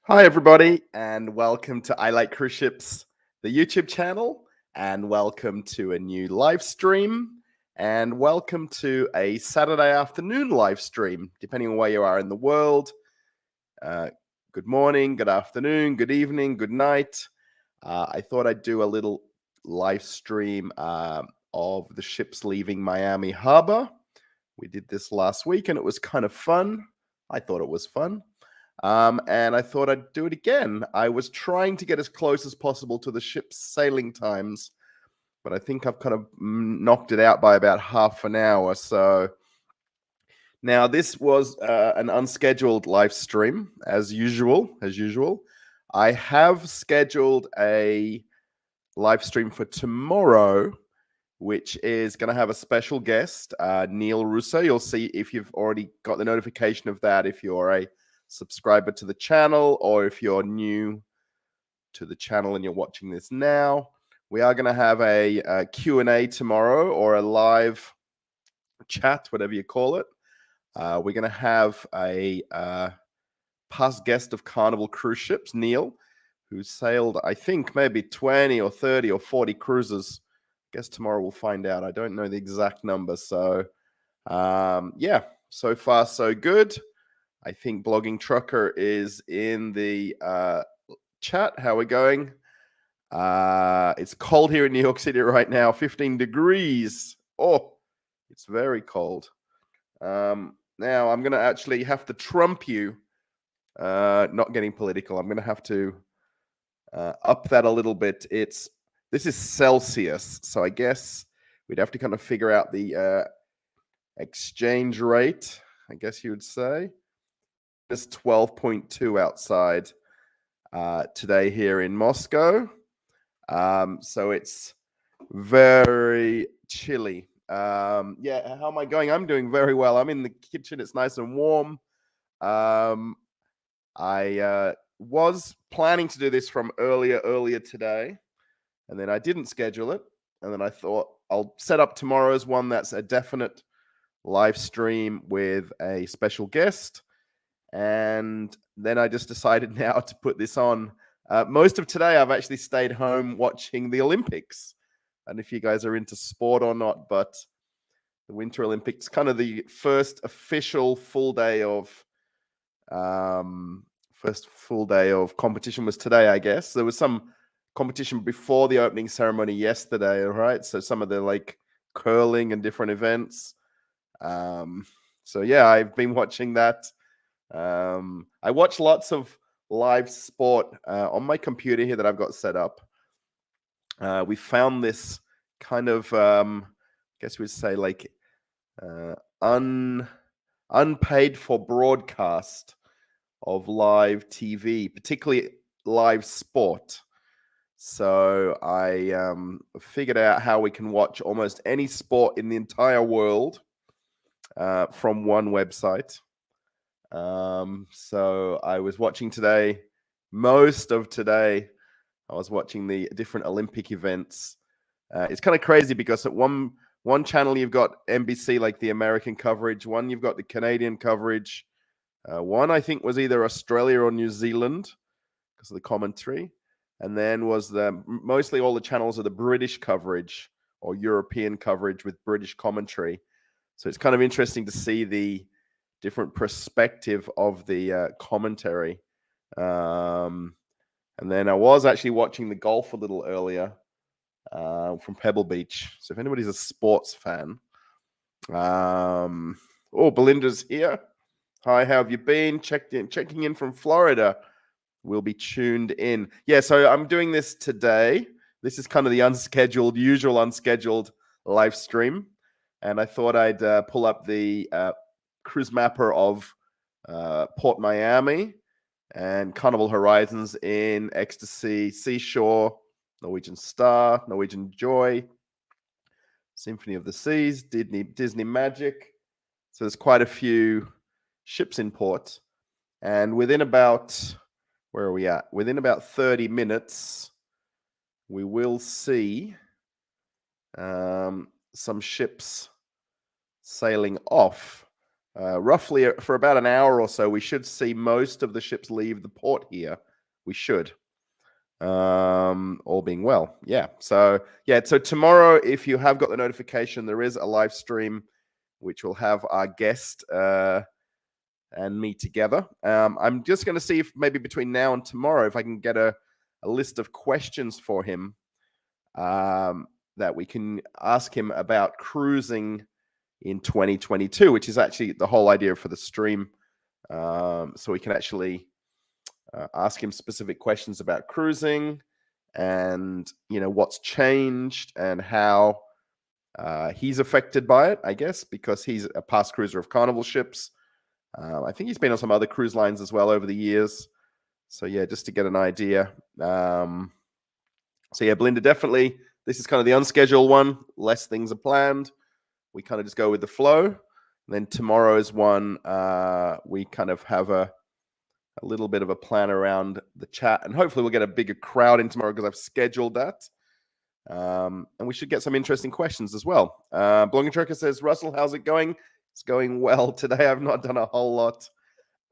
Hi, everybody, and welcome to I Like Cruise Ships, the YouTube channel, and welcome to a new live stream, and welcome to a Saturday afternoon live stream, depending on where you are in the world. Uh, Good morning, good afternoon, good evening, good night. I thought I'd do a little live stream of the ships leaving Miami Harbor. We did this last week, and it was kind of fun. I thought it was fun. And I thought I'd do it again. I was trying to get as close as possible to the ship's sailing times, but I think I've kind of knocked it out by about half an hour. So now this was an unscheduled live stream, as usual. I have scheduled a live stream for tomorrow, which is going to have a special guest, Neil Russo. You'll see if you've already got the notification of that, if you're a subscriber to the channel or if you're new to the channel and you're watching this now. We are going to have a Q&A tomorrow, or a live chat, whatever you call it. We're going to have a past guest of Carnival Cruise Ships, Neil, who sailed, I think, maybe 20 or 30 or 40 cruises. I guess tomorrow we'll find out. I don't know the exact number. So, yeah, so far so good. I think Blogging Trucker is in the chat. How we going? It's cold here in New York City right now, 15 degrees. Oh, it's very cold. Now I'm going to actually have to trump you. Not getting political. I'm going to have to up that a little bit. This is Celsius, so I guess we'd have to kind of figure out the exchange rate, I guess you would say. It's 12.2 outside today here in Moscow. So it's very chilly. Yeah, how am I going? I'm doing very well. I'm in the kitchen. It's nice and warm. I was planning to do this from earlier today, and then I didn't schedule it. And then I thought I'll set up tomorrow's one that's a definite live stream with a special guest. And then I just decided now to put this on. Most of today, I've actually stayed home watching the Olympics. And if you guys are into sport or not, but the Winter Olympics, kind of the first full day of competition was today, I guess. There was some competition before the opening ceremony yesterday, all right? So some of the like curling and different events. So yeah, I've been watching that. I watch lots of live sport on my computer here that I've got set up. We found this kind of, I guess we'd say like unpaid for broadcast of live TV, particularly live sport. So I figured out how we can watch almost any sport in the entire world from one website. So I was watching today, most of today, I was watching the different Olympic events. It's kind of crazy because at one channel you've got NBC, like the American coverage. One you've got the Canadian coverage. One I think was either Australia or New Zealand because of the commentary. And then was mostly all the channels are the British coverage or European coverage with British commentary. So it's kind of interesting to see the different perspective of the commentary. And then I was actually watching the golf a little earlier from Pebble Beach. So if anybody's a sports fan, Belinda's here. Hi, how have you been? Checking in from Florida. We'll be tuned in. Yeah, so I'm doing this today. This is kind of the usual unscheduled live stream. And I thought I'd pull up the cruise mapper of Port Miami and Carnival Horizons in Ecstasy, Seashore, Norwegian Star, Norwegian Joy, Symphony of the Seas, Disney Magic. So there's quite a few ships in port. And within about, where are we at? Within about 30 minutes, we will see some ships sailing off. roughly for about an hour or so, we should see most of the ships leave the port here. We should. All being well. Yeah. So tomorrow, if you have got the notification, there is a live stream which will have our guest and me together. I'm just going to see if maybe between now and tomorrow, if I can get a list of questions for him that we can ask him about cruising in 2022, which is actually the whole idea for the stream. So we can actually ask him specific questions about cruising and, what's changed and how he's affected by it, I guess, because he's a past cruiser of Carnival ships. I think he's been on some other cruise lines as well over the years. So yeah, just to get an idea. So yeah, Belinda, definitely, this is kind of the unscheduled one. Less things are planned. We kind of just go with the flow. And then tomorrow's one, we kind of have a little bit of a plan around the chat. And hopefully we'll get a bigger crowd in tomorrow because I've scheduled that. And we should get some interesting questions as well. Belonging Trucker says, Russell, how's it going? It's going well. Today I've not done a whole lot.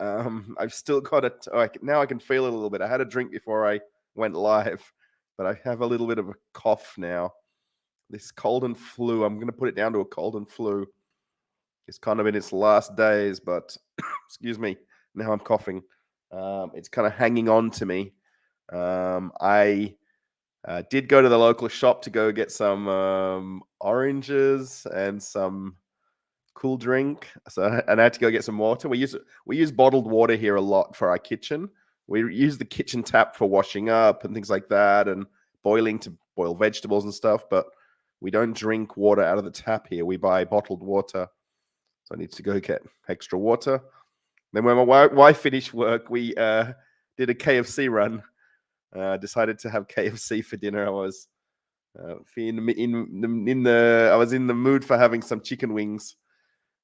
I've still got it. Now I can feel it a little bit. I had a drink before I went live, but I have a little bit of a cough now. This cold and flu, I'm going to put it down to a cold and flu. It's kind of in its last days, but excuse me, now I'm coughing. It's kind of hanging on to me. I did go to the local shop to go get some oranges and some cool drink. And I had to go get some water. We use bottled water here a lot for our kitchen. We use the kitchen tap for washing up and things like that, and boiling to boil vegetables and stuff. But we don't drink water out of the tap here. We buy bottled water. So I need to go get extra water. Then when my wife finished work, we did a KFC run. Decided to have KFC for dinner. I was in the mood for having some chicken wings.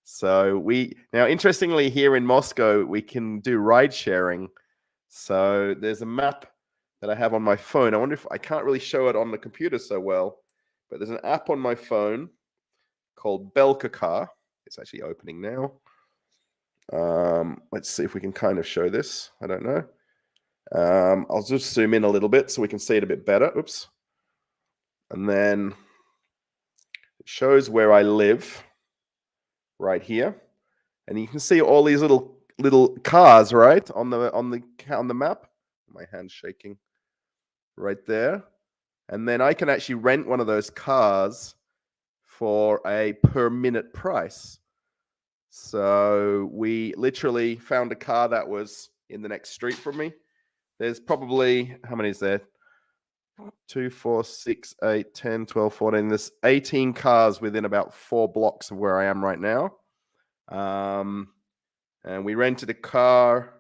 So interestingly, here in Moscow, we can do ride sharing. So there's a map that I have on my phone. I wonder if I can't really show it on the computer so well, but there's an app on my phone called Belka Car. It's actually opening now. Let's see if we can kind of show this. I don't know. I'll just zoom in a little bit so we can see it a bit better. Oops. And then it shows where I live right here. And you can see all these little cars, right? On the map. My hand's shaking. Right there. And then I can actually rent one of those cars for a per minute price. So we literally found a car that was in the next street from me. There's probably, how many is there? 2, 4, 6, 8, 10, 12, 14. There's 18 cars within about 4 blocks of where I am right now. And we rented a car.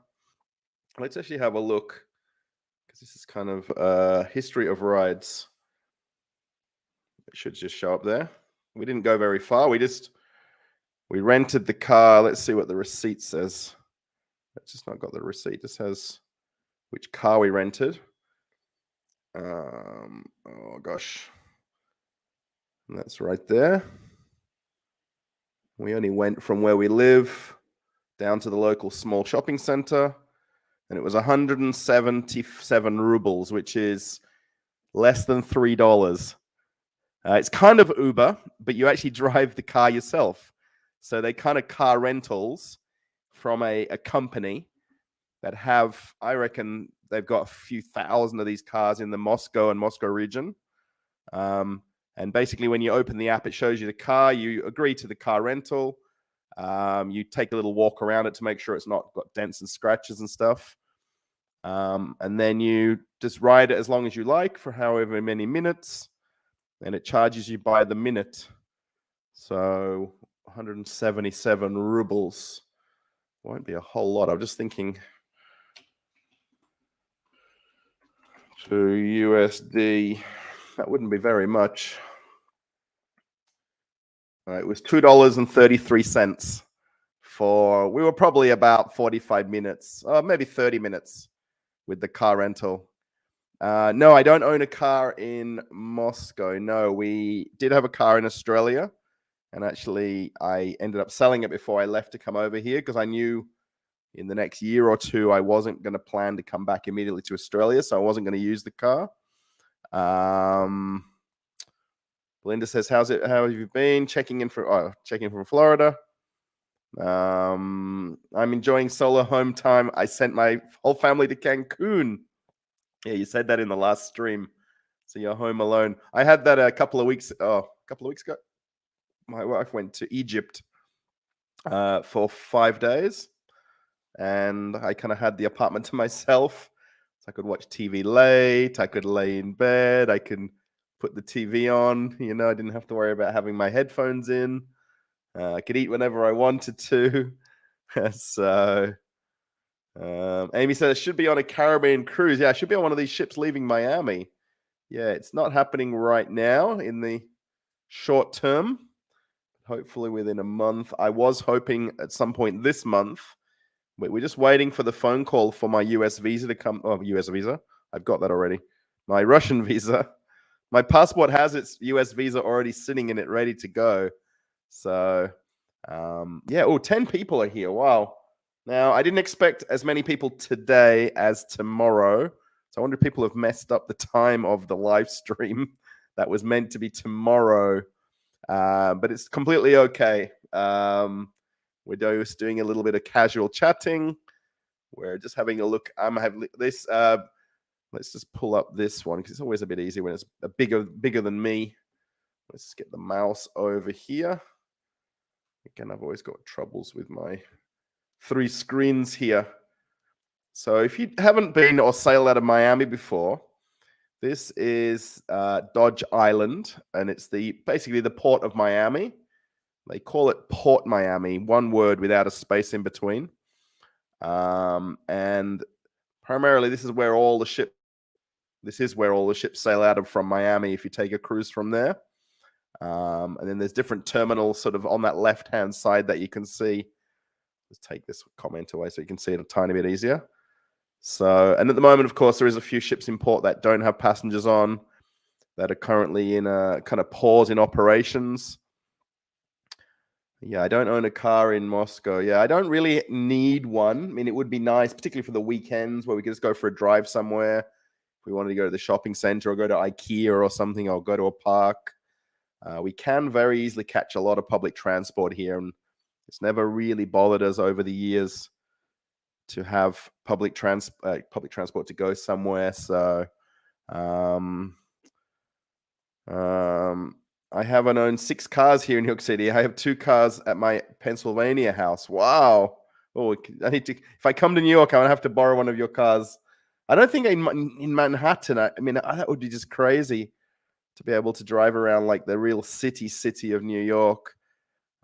Let's actually have a look, because this is kind of history of rides. It should just show up there. We didn't go very far. We rented the car. Let's see what the receipt says. It's just not got the receipt. It just has which car we rented. Oh gosh. And that's right there. We only went from where we live down to the local small shopping center, and it was 177 rubles, which is less than $3. It's kind of Uber, but you actually drive the car yourself. So they kind of car rentals from a company that have, I reckon they've got a few thousand of these cars in the Moscow and Moscow region. And basically when you open the app, it shows you the car, you agree to the car rental. You take a little walk around it to make sure it's not got dents and scratches and stuff. And then you just ride it as long as you like for however many minutes, and it charges you by the minute. So 177 rubles won't be a whole lot. I'm just thinking to USD, that wouldn't be very much. It was $2.33 for, we were probably about 45 minutes, maybe 30 minutes with the car rental. No, I don't own a car in Moscow. No, we did have a car in Australia. And actually, I ended up selling it before I left to come over here because I knew in the next year or two, I wasn't going to plan to come back immediately to Australia. So I wasn't going to use the car. Belinda says, how have you been? Checking from Florida. I'm enjoying solo home time. I sent my whole family to Cancun. Yeah, you said that in the last stream. So you're home alone. I had that a couple of weeks ago. My wife went to Egypt for 5 days, and I kind of had the apartment to myself. So I could watch TV late. I could lay in bed. I could put the TV on. I didn't have to worry about having my headphones in. I could eat whenever I wanted to. So Amy said it should be on a Caribbean cruise. Yeah, I should be on one of these ships leaving Miami. Yeah, it's not happening right now in the short term. Hopefully within a month. I was hoping at some point this month. We're just waiting for the phone call for my US visa to come. Oh, US visa. I've got that already. My Russian visa. My passport has its US visa already sitting in it, ready to go. So, yeah. Oh, 10 people are here. Wow. Now, I didn't expect as many people today as tomorrow. So I wonder if people have messed up the time of the live stream. That was meant to be tomorrow. But it's completely okay. We're just doing a little bit of casual chatting. We're just having a look. This. Let's just pull up this one because it's always a bit easier when it's bigger than me. Let's just get the mouse over here. Again, I've always got troubles with my 3 screens here. So if you haven't been or sailed out of Miami before, this is Dodge Island, and it's basically the port of Miami. They call it Port Miami, one word without a space in between. And primarily, this is where all the ships sail out of from Miami if you take a cruise from there. And then there's different terminals sort of on that left-hand side that you can see. Let's take this comment away so you can see it a tiny bit easier. So, and at the moment, of course, there is a few ships in port that don't have passengers on, that are currently in a kind of pause in operations. Yeah, I don't own a car in Moscow. Yeah, I don't really need one. I mean, it would be nice, particularly for the weekends where we could just go for a drive somewhere. If we wanted to go to the shopping center or go to IKEA or something, or go to a park. We can very easily catch a lot of public transport here, and it's never really bothered us over the years to have public transport to go somewhere. So, I haven't owned 6 cars here in New York City. I have 2 cars at my Pennsylvania house. Wow. Oh, I need to. If I come to New York, I'm gonna have to borrow one of your cars. I don't think in Manhattan. I mean, that would be just crazy to be able to drive around like the real city of New York.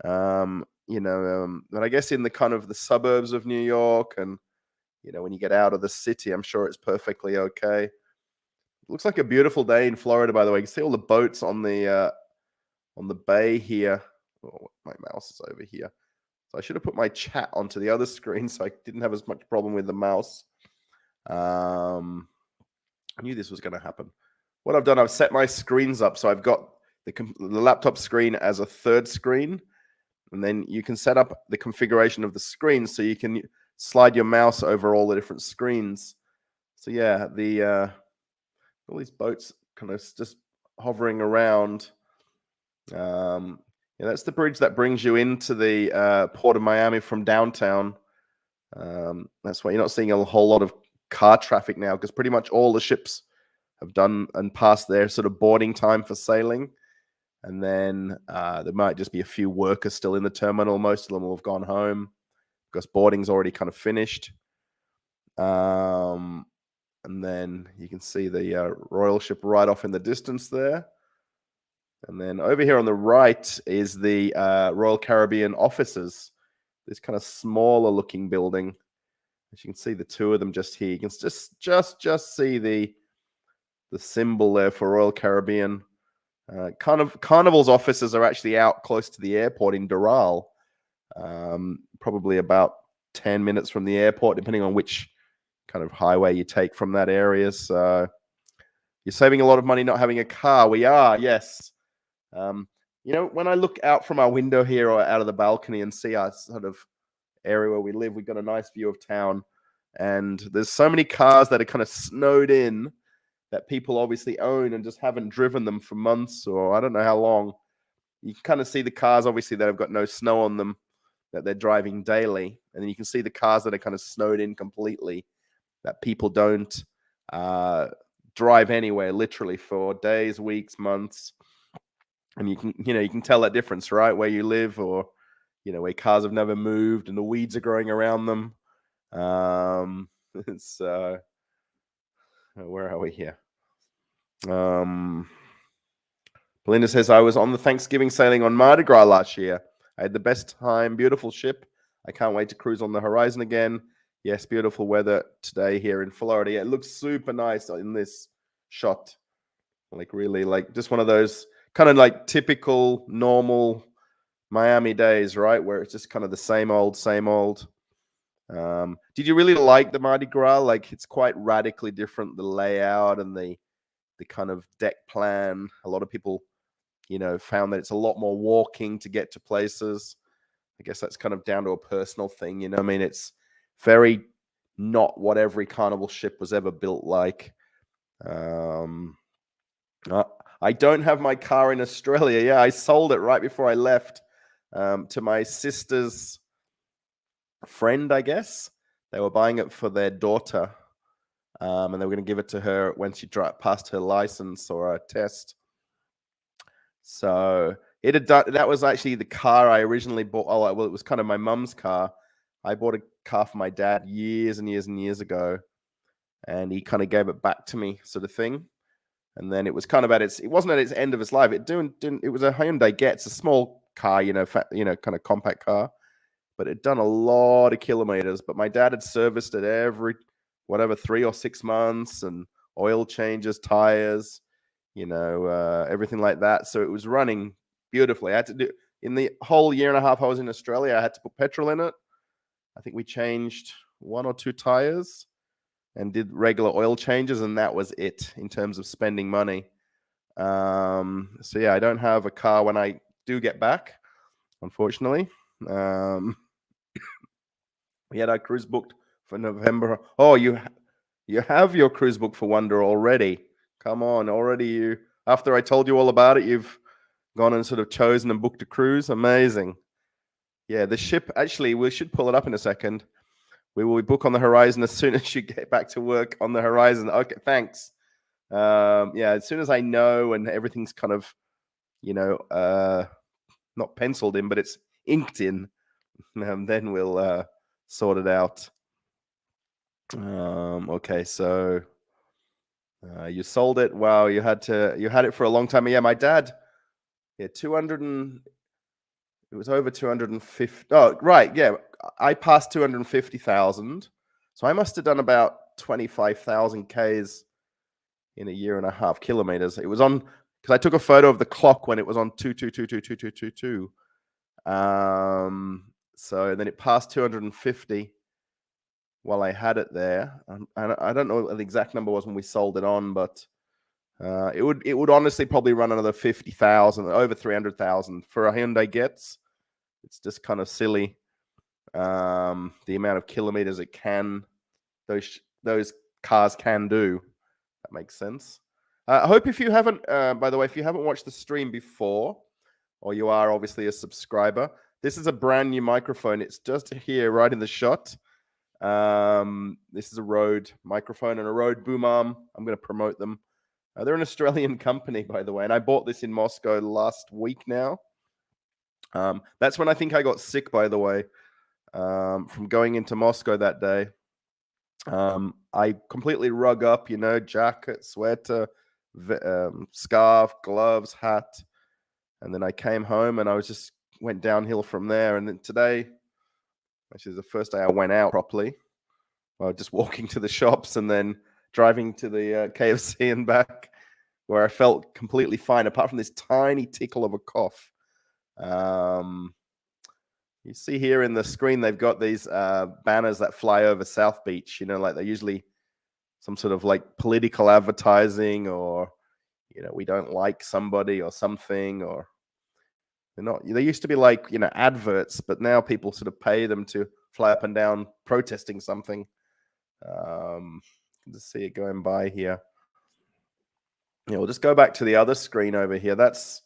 But I guess in the kind of the suburbs of New York, and when you get out of the city, I'm sure it's perfectly okay. It looks like a beautiful day in Florida, by the way. You can see all the boats on the bay here. Oh, my mouse is over here. So I should have put my chat onto the other screen so I didn't have as much problem with the mouse. I knew this was going to happen. What I've done, I've set my screens up. So I've got the laptop screen as a third screen. And then you can set up the configuration of the screen so you can slide your mouse over all the different screens. So yeah, all these boats kind of just hovering around. That's the bridge that brings you into the Port of Miami from downtown. That's why you're not seeing a whole lot of car traffic now, because pretty much all the ships have done and passed their sort of boarding time for sailing. And then there might just be a few workers still in the terminal. Most of them will have gone home because boarding's already kind of finished. And then you can see the royal ship right off in the distance there. And then over here on the right is the Royal Caribbean offices. This kind of smaller looking building. As you can see, the 2 of them just here. You can just see the symbol there for Royal Caribbean. Carnival's offices are actually out close to the airport in Doral, probably about 10 minutes from the airport, depending on which kind of highway you take from that area. So you're saving a lot of money not having a car. We are, yes. when I look out from our window here or out of the balcony and see our sort of area where we live, we've got a nice view of town. And there's so many cars that are kind of snowed in that people obviously own and just haven't driven them for months or I don't know how long. You can kind of see the cars, obviously, that have got no snow on them that they're driving daily. And then you can see the cars that are kind of snowed in completely that people don't drive anywhere, literally for days, weeks, months. And you can tell that difference, right? Where you live or, where cars have never moved and the weeds are growing around them. It's where are we here? Belinda says, I was on the Thanksgiving sailing on Mardi Gras last year. I had the best time. Beautiful ship. I can't wait to cruise on the horizon again. Yes, beautiful weather today here in Florida. Yeah, it looks super nice in this shot. Like really, like just one of those kind of like typical, normal Miami days, right? Where it's just kind of the same old, same old. Did you really like the Mardi Gras? Like it's quite radically different, the layout and the kind of deck plan. A lot of people found that it's a lot more walking to get to places. I guess that's kind of down to a personal thing. I mean, it's very not what every carnival ship was ever built like. I don't have my car in Australia. Yeah, I sold it right before I left to my sister's friend, I guess. They were buying it for their daughter. And they were going to give it to her when she passed her license or a test. So it had done. That was actually the car I originally bought. Oh, well, it was kind of my mum's car. I bought a car for my dad years and years and years ago, and he kind of gave it back to me, sort of thing. And then it was kind of it wasn't at its end of its life. It was a Hyundai Getz, a small car, kind of compact car, but it'd done a lot of kilometers. But my dad had serviced it every 3 or 6 months and oil changes, tires, everything like that. So it was running beautifully. I had to do in the whole year and a half I was in Australia, I had to put petrol in it. I think we changed 1 or 2 tires and did regular oil changes, and that was it in terms of spending money. So yeah, I don't have a car when I do get back, unfortunately. We had our cruise booked for November. Oh, you have your cruise booked for Wonder already. Come on, already after I told you all about it, you've gone and sort of chosen and booked a cruise. Amazing. Yeah, the ship, actually, we should pull it up in a second. We will book on the horizon as soon as you get back to work on the horizon. Okay, thanks. Yeah, as soon as I know and everything's kind of, not penciled in, but it's inked in, then we'll sort it out. Okay, so you sold it. Wow, you had it for a long time. Yeah, my dad, 200 and it was over 250. Oh, right, yeah. I passed 250,000. So I must have done about 25,000 Ks in a year and a half, kilometers. It was on because I took a photo of the clock when it was on 2222222. So then it passed 250 while I had it there. I don't know what the exact number was when we sold it on, but it would honestly probably run another 50,000, over 300,000 for a Hyundai Getz. It's just kind of silly the amount of kilometers it can those cars can do. That makes sense. I hope if you haven't, by the way, if you haven't watched the stream before, or you are obviously a subscriber, this is a brand new microphone. It's just here, right in the shot. This is a Rode microphone and a Rode boom arm. I'm going to promote them. They're an Australian company, by the way, and I bought this in Moscow last week now. That's when I think I got sick, by the way, from going into Moscow that day. I completely rug up, jacket, sweater, scarf, gloves, hat. And then I came home and I went downhill from there. And then today, actually, is the first day I went out properly. Just walking to the shops and then driving to the KFC and back, where I felt completely fine, apart from this tiny tickle of a cough. You see here in the screen, they've got these banners that fly over South Beach, like they're usually some sort of like political advertising or, we don't like somebody or something, or They're not. They used to be like, adverts, but now people sort of pay them to fly up and down protesting something. Just see it going by here. We'll just go back to the other screen over here. That's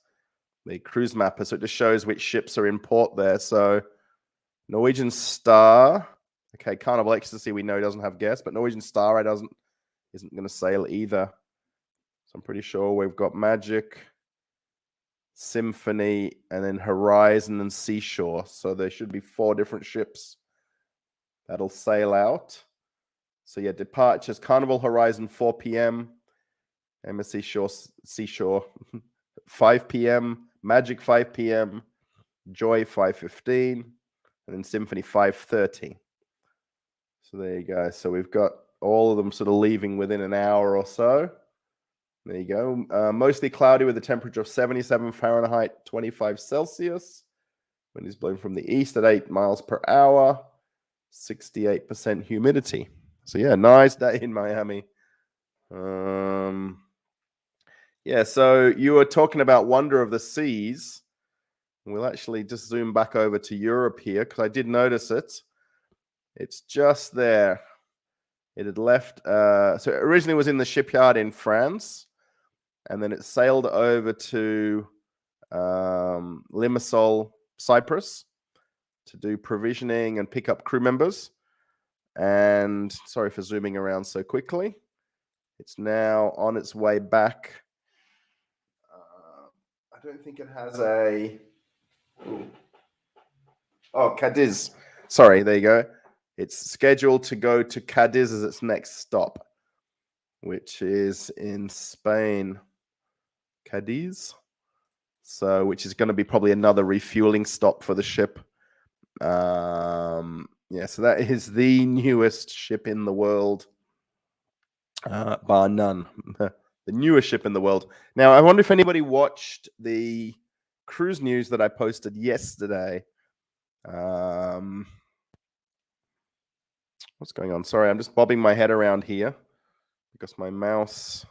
the cruise mapper, so it just shows which ships are in port there. So Norwegian Star, okay, Carnival Ecstasy we know doesn't have guests, but Norwegian Star isn't going to sail either. So I'm pretty sure we've got Magic, Symphony, and then Horizon and Seashore. So there should be 4 different ships that'll sail out. So yeah, departures, Carnival Horizon 4 p.m., MSC Seashore 5 p.m., Magic 5 p.m., Joy 5:15, and then Symphony 5:30. So there you go. So we've got all of them sort of leaving within an hour or so. There you go. Mostly cloudy with a temperature of 77 Fahrenheit, 25 Celsius. Wind is blowing from the east at 8 miles per hour, 68% humidity. So yeah, nice day in Miami. Yeah, so you were talking about Wonder of the Seas. We'll actually just zoom back over to Europe here because I did notice it. It's just there. It had left. So it originally was in the shipyard in France, and then it sailed over to Limassol, Cyprus, to do provisioning and pick up crew members. And sorry for zooming around so quickly. It's now on its way back. I don't think it has a... Oh, Cadiz. Sorry, there you go. It's scheduled to go to Cadiz as its next stop, which is in Spain. Cadiz. So, which is going to be probably another refueling stop for the ship. Yeah, so that is the newest ship in the world, bar none. The newest ship in the world. Now, I wonder if anybody watched the cruise news that I posted yesterday. What's going on? Sorry, I'm just bobbing my head around here because my mouse...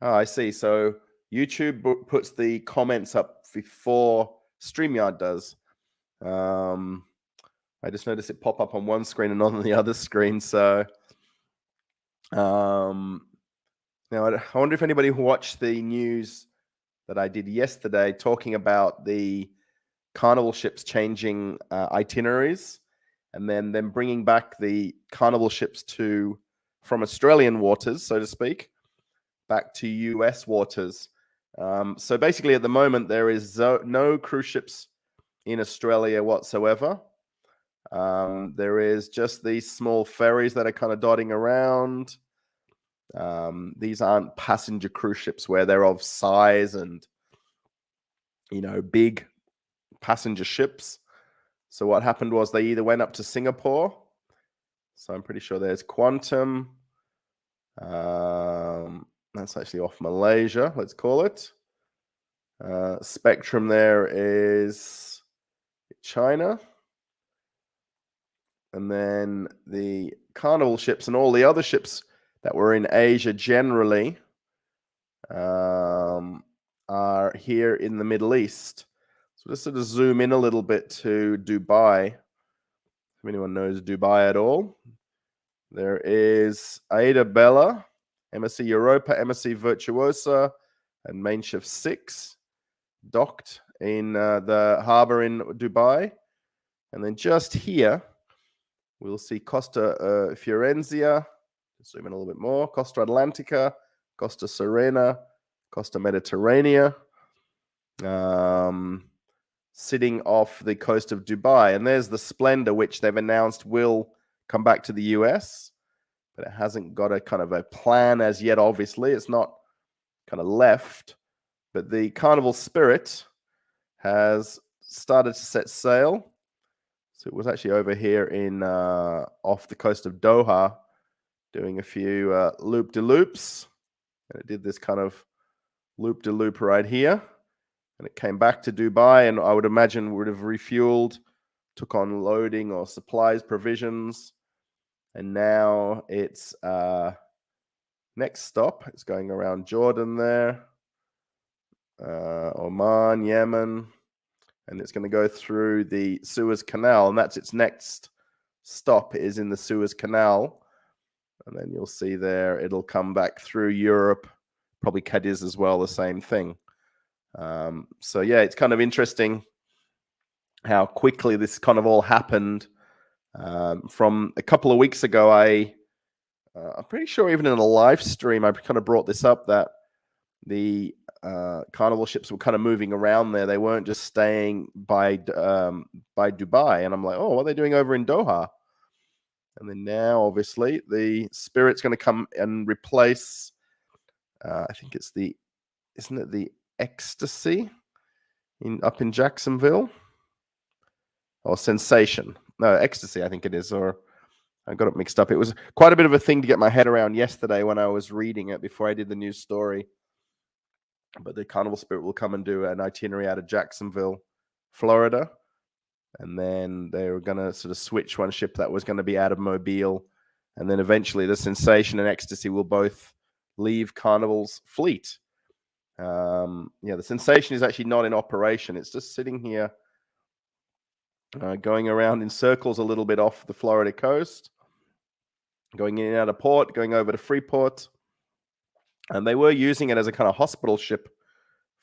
Oh, I see. So YouTube puts the comments up before StreamYard does. I just noticed it pop up on one screen and not on the other screen. So now I wonder if anybody watched the news that I did yesterday talking about the Carnival ships changing itineraries and then them bringing back the Carnival ships from Australian waters, so to speak, back to US waters. So basically at the moment, there is no cruise ships in Australia whatsoever. There is just these small ferries that are kind of dotting around. These aren't passenger cruise ships where they're of size and, big passenger ships. So what happened was they either went up to Singapore. So I'm pretty sure there's Quantum. That's actually off Malaysia, let's call it. Spectrum there is China. And then the Carnival ships and all the other ships that were in Asia generally are here in the Middle East. So just sort of zoom in a little bit to Dubai. If anyone knows Dubai at all, there is Aida Bella, MSC Europa, MSC Virtuosa, and Main Shift 6 docked in the harbor in Dubai. And then just here, we'll see Costa Fiorenzia, zoom in a little bit more, Costa Atlantica, Costa Serena, Costa Mediterranea, sitting off the coast of Dubai. And there's the Splendor, which they've announced will come back to the US, but it hasn't got a kind of a plan as yet, obviously. It's not kind of left, but the Carnival Spirit has started to set sail. So it was actually over here in off the coast of Doha, doing a few loop-de-loops. And it did this kind of loop-de-loop right here. And it came back to Dubai, and I would imagine would have refueled, took on loading or supplies, provisions. And now it's next stop. It's going around Jordan there, Oman, Yemen. and it's going to go through the Suez Canal, and that's its next stop is in the Suez Canal. And then you'll see there, it'll come back through Europe, probably Cadiz as well, the same thing. So yeah, it's kind of interesting how quickly this kind of all happened. From a couple of weeks ago, I'm pretty sure even in a live stream, I kind of brought this up that the Carnival ships were kind of moving around there. They weren't just staying by Dubai. And I'm like, oh, what are they doing over in Doha? And then now, obviously, the Spirit's going to come and replace, I think it's isn't it the Ecstasy up in Jacksonville? Or Sensation? No, Ecstasy, I think it is, or I got it mixed up. It was quite a bit of a thing to get my head around yesterday when I was reading it before I did the news story. But the Carnival Spirit will come and do an itinerary out of Jacksonville, Florida. And then they were going to sort of switch one ship that was going to be out of Mobile. And then eventually the Sensation and Ecstasy will both leave Carnival's fleet. The Sensation is actually not in operation. It's just sitting here going around in circles a little bit off the Florida coast, going in and out of port, going over to Freeport. And they were using it as a kind of hospital ship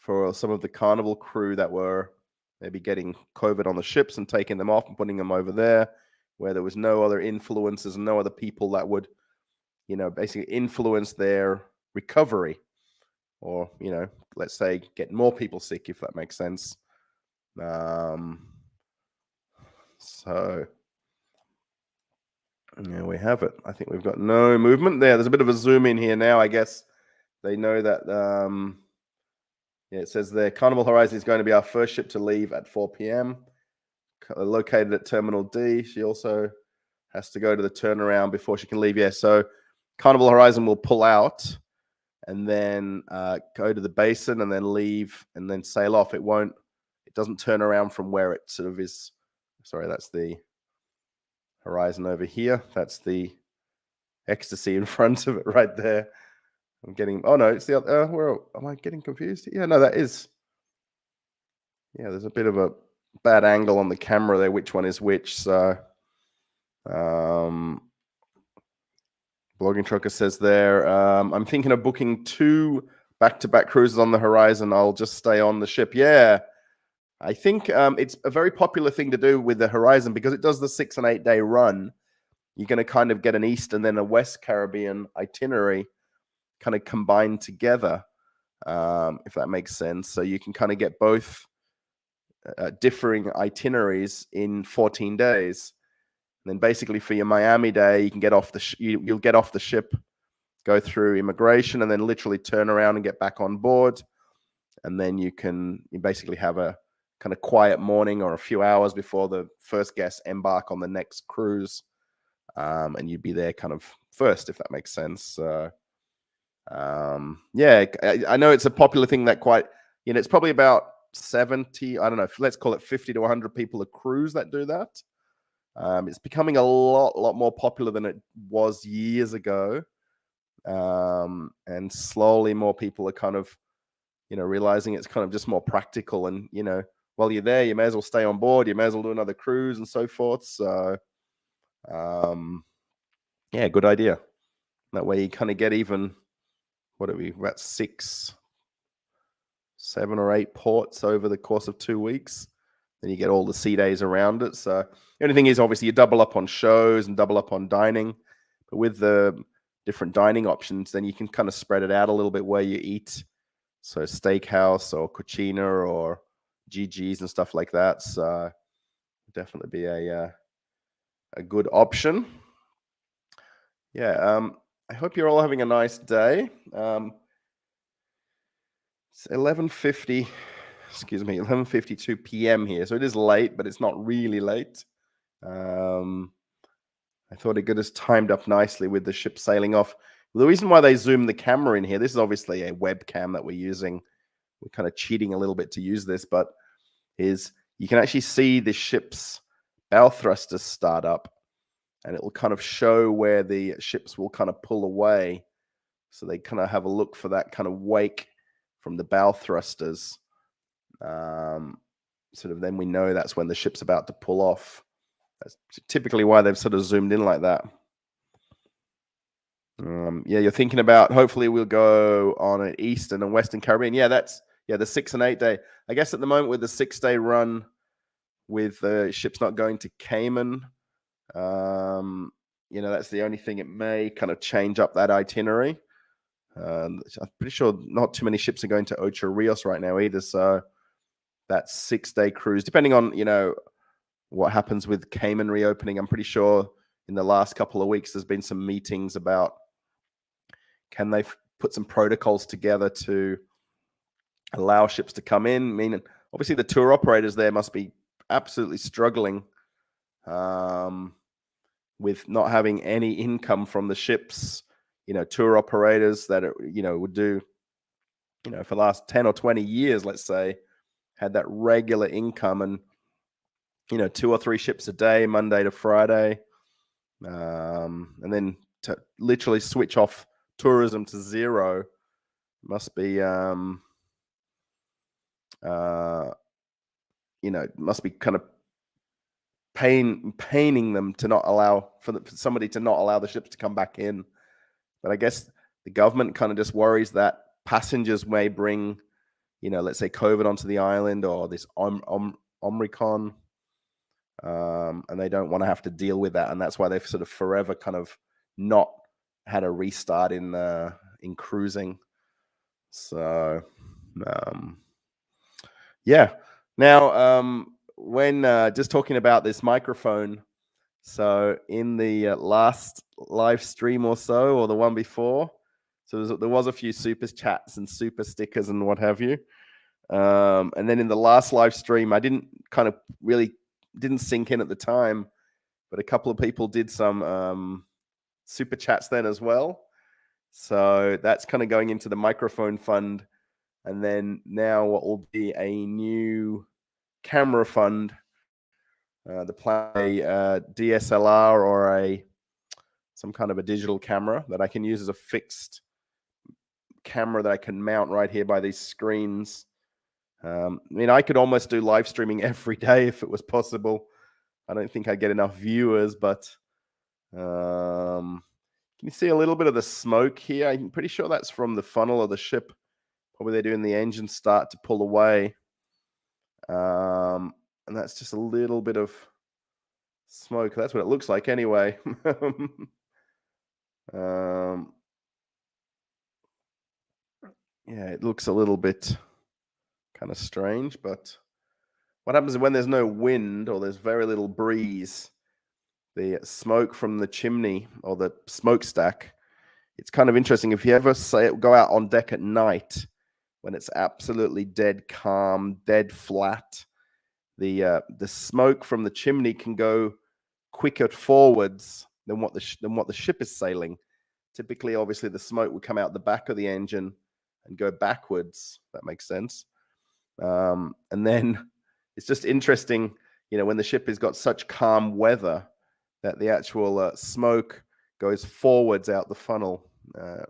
for some of the Carnival crew that were maybe getting COVID on the ships and taking them off and putting them over there where there was no other influences and no other people that would, basically influence their recovery or, let's say get more people sick, if that makes sense. So yeah, we have it. I think we've got no movement there. There's a bit of a zoom in here now. I guess they know that, it says there, Carnival Horizon is going to be our first ship to leave at 4 p.m. Located at Terminal D. She also has to go to the turnaround before she can leave. Yeah, so Carnival Horizon will pull out and then go to the basin and then leave and then sail off. It doesn't turn around from where it sort of is. Sorry, that's the Horizon over here. That's the Ecstasy in front of it right there. It's the other, where am I getting confused? Yeah, no, that is. Yeah, there's a bit of a bad angle on the camera there, which one is which. So, Blogging Trucker says there, I'm thinking of booking 2 back-to-back cruises on the Horizon. I'll just stay on the ship. Yeah, I think it's a very popular thing to do with the Horizon because it does the 6 and 8 day run. You're going to kind of get an East and then a West Caribbean itinerary kind of combined together, if that makes sense. So you can kind of get both differing itineraries in 14 days. And then basically for your Miami day, you can get off you'll get off the ship, go through immigration, and then literally turn around and get back on board. And then you basically have a kind of quiet morning or a few hours before the first guests embark on the next cruise. And you'd be there kind of first, if that makes sense. I know it's a popular thing that it's probably about 70, I don't know, let's call it 50 to 100 people a cruise that do that. It's becoming a lot more popular than it was years ago. And slowly more people are kind of, realizing it's kind of just more practical. And, while you're there, you may as well stay on board. You may as well do another cruise and so forth. So, good idea. That way you kind of get even, about 6, 7 or 8 ports over the course of 2 weeks. Then you get all the sea days around it. So the only thing is, obviously, you double up on shows and double up on dining. But with the different dining options, then you can kind of spread it out a little bit where you eat. So steakhouse or cucina or GG's and stuff like that. So definitely be a good option. Yeah. I hope you're all having a nice day. It's 11:52 p.m. here. So it is late, but it's not really late. I thought it got us timed up nicely with the ship sailing off. The reason why they zoom the camera in here, this is obviously a webcam that we're using. We're kind of cheating a little bit to use this, but is you can actually see the ship's bow thrusters start up, and it will kind of show where the ships will kind of pull away. So they kind of have a look for that kind of wake from the bow thrusters. sort of then we know that's when the ship's about to pull off. That's typically why they've sort of zoomed in like that. Yeah, you're thinking about hopefully we'll go on an Eastern and Western Caribbean. Yeah, that's the 6 and 8 day. I guess at the moment with the 6-day run, with the ships not going to Cayman, that's the only thing. It may kind of change up that itinerary. I'm pretty sure not too many ships are going to Ocho Rios right now either. So that 6-day cruise, depending on what happens with Cayman reopening, I'm pretty sure in the last couple of weeks there's been some meetings about can they put some protocols together to allow ships to come in. Meaning, obviously, the tour operators there must be absolutely struggling with not having any income from the ships. Tour operators that would do, for the last 10 or 20 years, let's say, had that regular income and 2 or 3 ships a day, Monday to Friday, and then to literally switch off tourism to zero must be must be kind of paining them to not allow for somebody to not allow the ships to come back in. But I guess the government kind of just worries that passengers may bring, let's say COVID onto the island or this Omicron, and they don't want to have to deal with that, and that's why they've sort of forever kind of not had a restart in cruising. So, yeah. Now, when just talking about this microphone, so in the last live stream or so, or the one before, so there was a few super chats and super stickers and what have you. And then in the last live stream, I didn't sink in at the time, but a couple of people did some super chats then as well. So that's kind of going into the microphone fund. And then now what will be a new camera fund, the play DSLR or some kind of a digital camera that I can use as a fixed camera that I can mount right here by these screens. I could almost do live streaming every day if it was possible. I don't think I'd get enough viewers, but can you see a little bit of the smoke here? I'm pretty sure that's from the funnel of the ship. Probably they're doing the engine start to pull away. And that's just a little bit of smoke. That's what it looks like anyway. Yeah, it looks a little bit kind of strange, but what happens when there's no wind or there's very little breeze, the smoke from the chimney or the smokestack, it's kind of interesting. If you ever go out on deck at night when it's absolutely dead calm, dead flat, the smoke from the chimney can go quicker forwards than what the ship is sailing. Typically, obviously, the smoke would come out the back of the engine and go backwards. That makes sense. And then it's just interesting, when the ship has got such calm weather that the actual smoke goes forwards out the funnel. That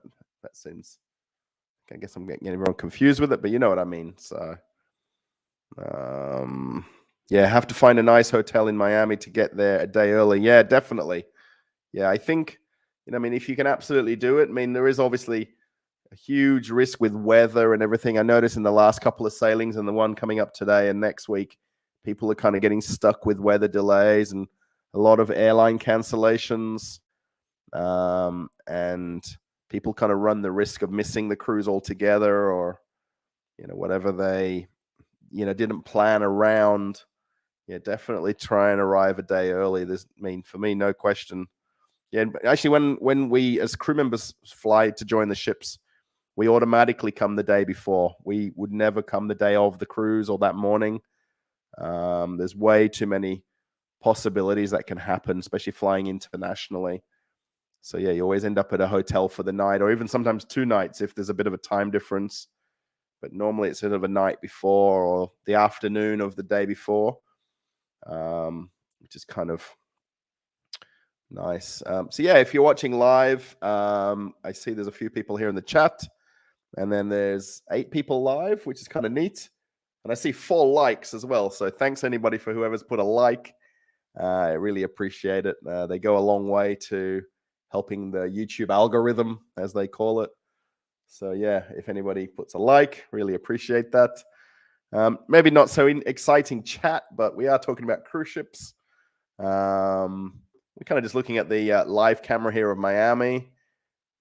seems, I guess I'm getting everyone confused with it, but you know what I mean. So, yeah, have to find a nice hotel in Miami to get there a day early. Yeah, definitely. Yeah, I think, if you can absolutely do it, there is obviously a huge risk with weather and everything. I noticed in the last couple of sailings and the one coming up today and next week, people are kind of getting stuck with weather delays and a lot of airline cancellations. And people kind of run the risk of missing the cruise altogether or, whatever they, didn't plan around. Yeah, definitely try and arrive a day early. For me, no question. Yeah, actually, when we as crew members fly to join the ships, we automatically come the day before. We would never come the day of the cruise or that morning. There's way too many possibilities that can happen, especially flying internationally. So yeah, you always end up at a hotel for the night or even sometimes 2 nights if there's a bit of a time difference. But normally it's sort of a night before or the afternoon of the day before, which is kind of nice. So yeah, if you're watching live, I see there's a few people here in the chat. And then there's 8 people live, which is kind of neat. And I see 4 likes as well. So thanks anybody for whoever's put a like. I really appreciate it. They go a long way to helping the YouTube algorithm, as they call it. So yeah, if anybody puts a like, really appreciate that. Maybe not so exciting chat, but we are talking about cruise ships. We're kind of just looking at the live camera here of Miami.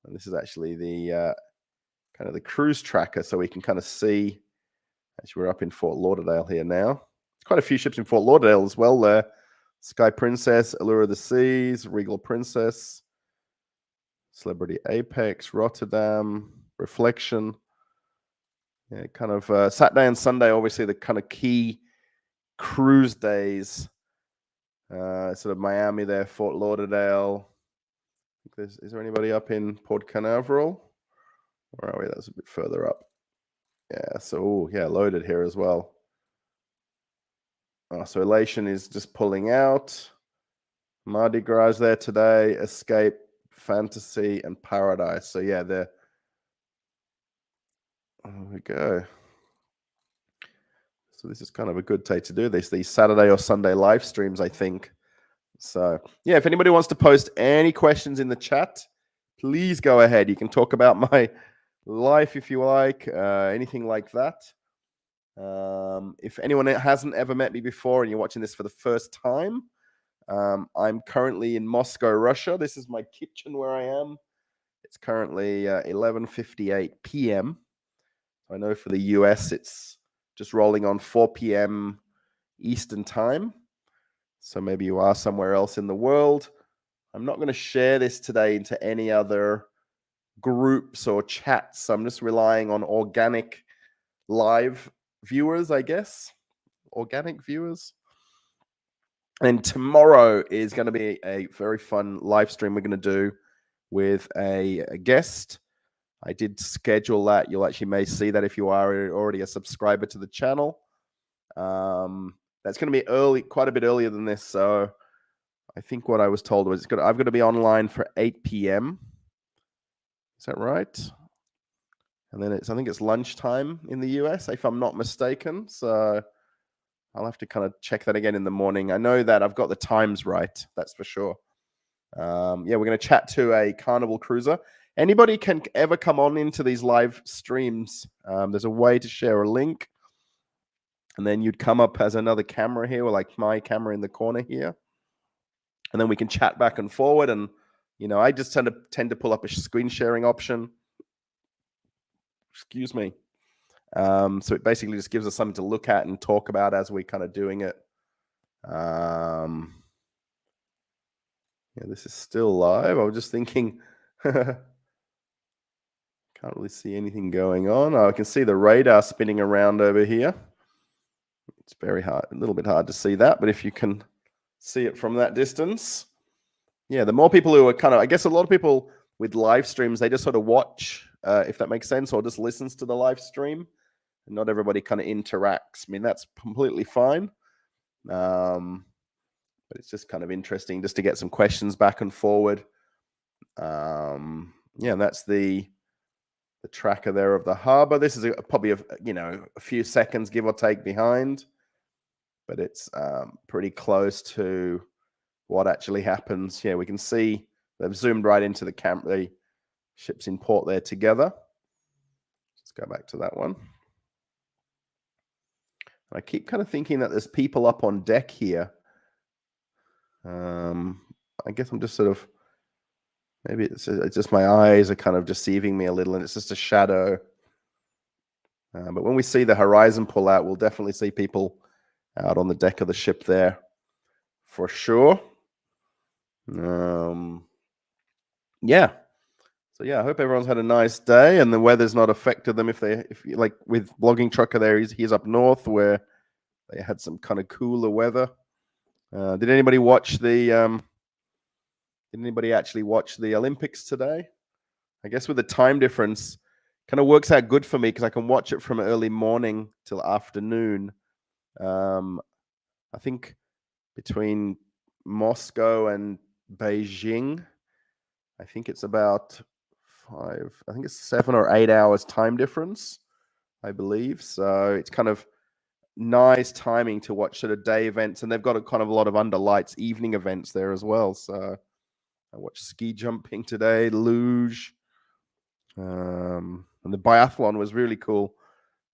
And this is actually the kind of the cruise tracker, so we can kind of see. Actually, we're up in Fort Lauderdale here now. There's quite a few ships in Fort Lauderdale as well there. Sky Princess, Allure of the Seas, Regal Princess, Celebrity Apex, Rotterdam, Reflection. Yeah, kind of Saturday and Sunday, obviously the kind of key cruise days. Sort of Miami there, Fort Lauderdale. Is there anybody up in Port Canaveral? Where are we? That's a bit further up. Yeah, so yeah, loaded here as well. So Elation is just pulling out. Mardi Gras there today. Escape, Fantasy, and Paradise. So yeah, there we go. So this is kind of a good day to do this. These Saturday or Sunday live streams, I think. So yeah, if anybody wants to post any questions in the chat, please go ahead. You can talk about my life if you like, anything like that. If anyone hasn't ever met me before and you're watching this for the first time, I'm currently in Moscow, Russia. This is my kitchen where I am. It's currently 11:58 p.m. I know for the US, it's just rolling on 4 p.m. Eastern time. So maybe you are somewhere else in the world. I'm not going to share this today into any other groups or chats. I'm just relying on organic live viewers, I guess. Organic viewers. And tomorrow is going to be a very fun live stream we're going to do with a guest. I did schedule that. You'll actually may see that if you are already a subscriber to the channel. That's going to be early, quite a bit earlier than this. So I think what I was told was I've got to be online for 8 p.m. Is that right? And then I think it's lunchtime in the US, if I'm not mistaken. So I'll have to kind of check that again in the morning. I know that I've got the times right. That's for sure. Yeah, we're going to chat to a Carnival cruiser. Anybody can ever come on into these live streams. There's a way to share a link. And then you'd come up as another camera here, or like my camera in the corner here. And then we can chat back and forward. And, you know, I just tend to pull up a screen sharing option. Excuse me. So it basically just gives us something to look at and talk about as we're kind of doing it. Yeah, this is still live. I was just thinking, can't really see anything going on. Oh, I can see the radar spinning around over here. It's very hard, a little bit hard to see that, but if you can see it from that distance. Yeah, the more people who are kind of, I guess a lot of people with live streams, they just sort of watch, if that makes sense, or just listens to the live stream. And not everybody kind of interacts. I mean, that's completely fine. But it's just kind of interesting just to get some questions back and forward. Yeah, and that's the tracker there of the harbor. This is probably a few seconds, give or take, behind. But it's pretty close to what actually happens. Yeah, we can see they've zoomed right into the ships in port there together. Let's go back to that one. I keep kind of thinking that there's people up on deck here. I guess I'm just sort of, maybe it's just my eyes are kind of deceiving me a little, and it's just a shadow. But when we see the horizon pull out, we'll definitely see people out on the deck of the ship there, for sure. Yeah. So yeah, I hope everyone's had a nice day and the weather's not affected them. If like with Blogging Trucker there, he's up north where they had some kind of cooler weather. Did anybody watch the? Did anybody actually watch the Olympics today? I guess with the time difference, kind of works out good for me because I can watch it from early morning till afternoon. I think between Moscow and Beijing, I think it's about 7 or 8 hours time difference, I believe. So it's kind of nice timing to watch sort of day events, and they've got a kind of a lot of under lights evening events there as well. So I watched ski jumping today, luge, and the biathlon was really cool.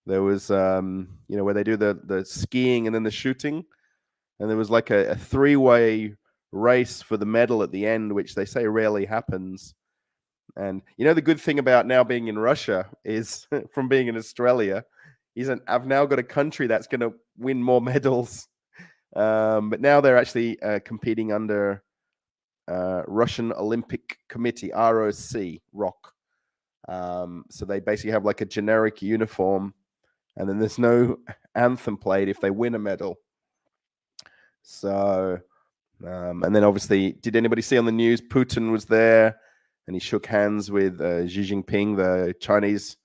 There was where they do the skiing and then the shooting, and there was like a three-way race for the medal at the end, which they say rarely happens. And the good thing about now being in Russia is from being in Australia isn't I've now got a country that's going to win more medals. But now they're actually competing under Russian Olympic Committee, ROC. So they basically have like a generic uniform, and then there's no anthem played if they win a medal. So, and then obviously, did anybody see on the news Putin was there and he shook hands with Xi Jinping, the Chinese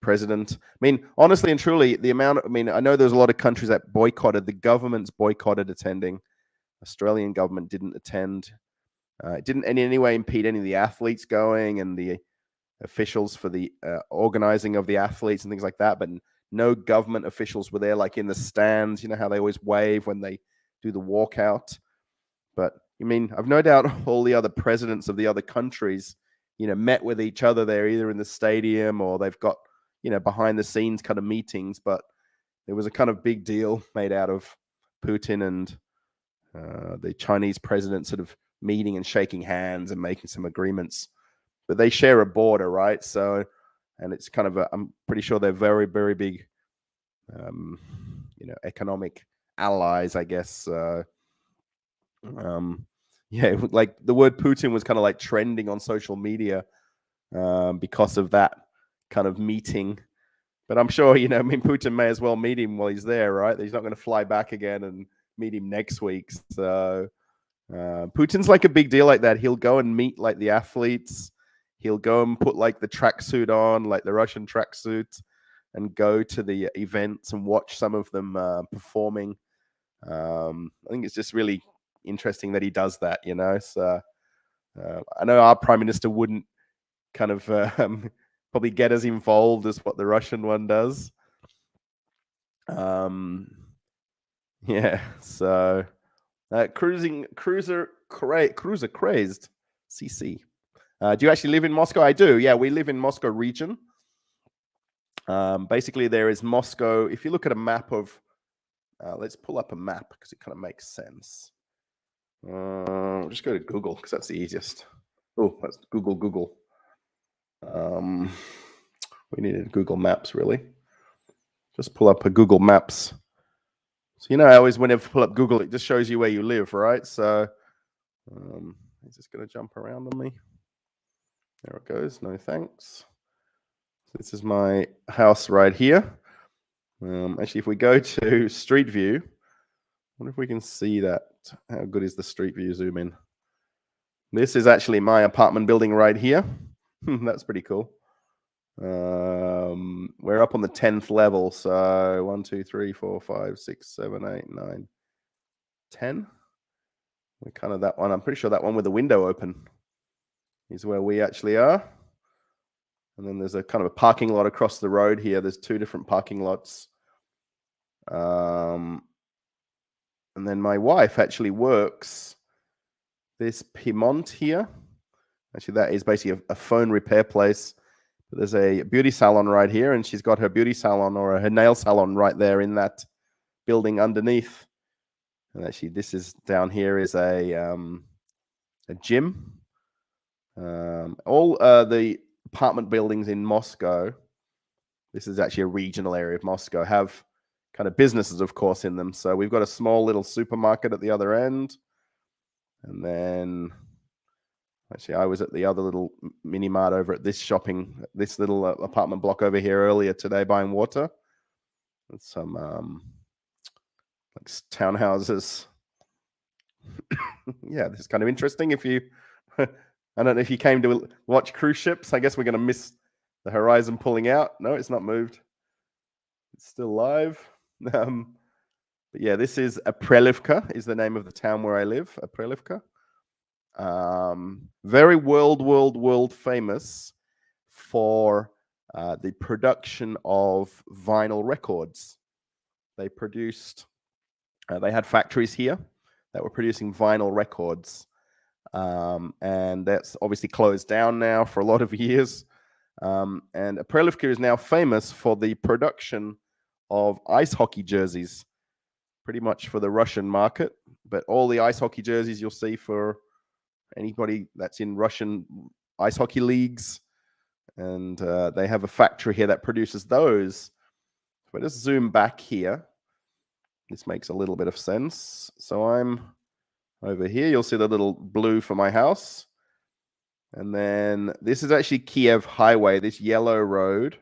president? I mean, honestly and truly, I know there's a lot of countries that boycotted. The governments boycotted attending. Australian government didn't attend. It didn't in any way impede any of the athletes going and the officials for the organizing of the athletes and things like that. But no government officials were there, like in the stands. You know how they always wave when they do the walkout. But I've no doubt all the other presidents of the other countries, met with each other there, either in the stadium or they've got, behind the scenes kind of meetings. But there was a kind of big deal made out of Putin and the Chinese president sort of meeting and shaking hands and making some agreements. But they share a border, right? So, and it's kind of I'm pretty sure they're very, very big, economic allies, I guess. Like the word Putin was kind of like trending on social media because of that kind of meeting. But I'm sure, Putin may as well meet him while he's there, right? He's not going to fly back again and meet him next week. So Putin's like a big deal like that. He'll go and meet like the athletes. He'll go and put like the tracksuit on, like the Russian tracksuit, and go to the events and watch some of them performing. I think it's just really interesting that he does that, So I know our prime minister wouldn't kind of probably get as involved as what the Russian one does. So cruiser crazed CC. Do you actually live in Moscow? I do. Yeah, we live in Moscow region. Basically, there is Moscow. If you look at a map of, let's pull up a map because it kind of makes sense. Just go to Google because that's the easiest. Oh, that's Google. We needed Google Maps, really. Just pull up a Google Maps. So, I always, whenever I pull up Google, it just shows you where you live, right? So, it's just going to jump around on me. There it goes. No thanks. So this is my house right here. Actually, if we go to Street View, I wonder if we can see that. How good is the Street View zoom in? This is actually my apartment building right here. That's pretty cool. We're up on the 10th level. So 1, 2, 3, 4, 5, 6, 7, 8, 9, 10. We're kind of that one. I'm pretty sure that one with the window open is where we actually are. And then there's a kind of a parking lot across the road here. There's 2 different parking lots. And then my wife actually works this Piedmont here. Actually, that is basically a phone repair place. But there's a beauty salon right here, and she's got her beauty salon or her nail salon right there in that building underneath. And actually, this is down here is a gym. All the apartment buildings in Moscow, this is actually a regional area of Moscow, have kind of businesses, of course, in them. So we've got a small little supermarket at the other end. And then, actually, I was at the other little mini mart over at this little apartment block over here earlier today buying water. And some like townhouses. Yeah, this is kind of interesting. If you, I don't know if you came to watch cruise ships. I guess we're going to miss the Horizon pulling out. No, it's not moved. It's still live. But yeah, this is Aprelivka is the name of the town where I live. Aprelivka. Very world famous for the production of vinyl records. They produced, they had factories here that were producing vinyl records. And that's obviously closed down now for a lot of years. And Prelivka is now famous for the production of ice hockey jerseys, pretty much for the Russian market. But all the ice hockey jerseys you'll see for anybody that's in Russian ice hockey leagues. And they have a factory here that produces those. If I just zoom back here, this makes a little bit of sense. So I'm over here. You'll see the little blue for my house. And then this is actually Kiev Highway, this yellow road.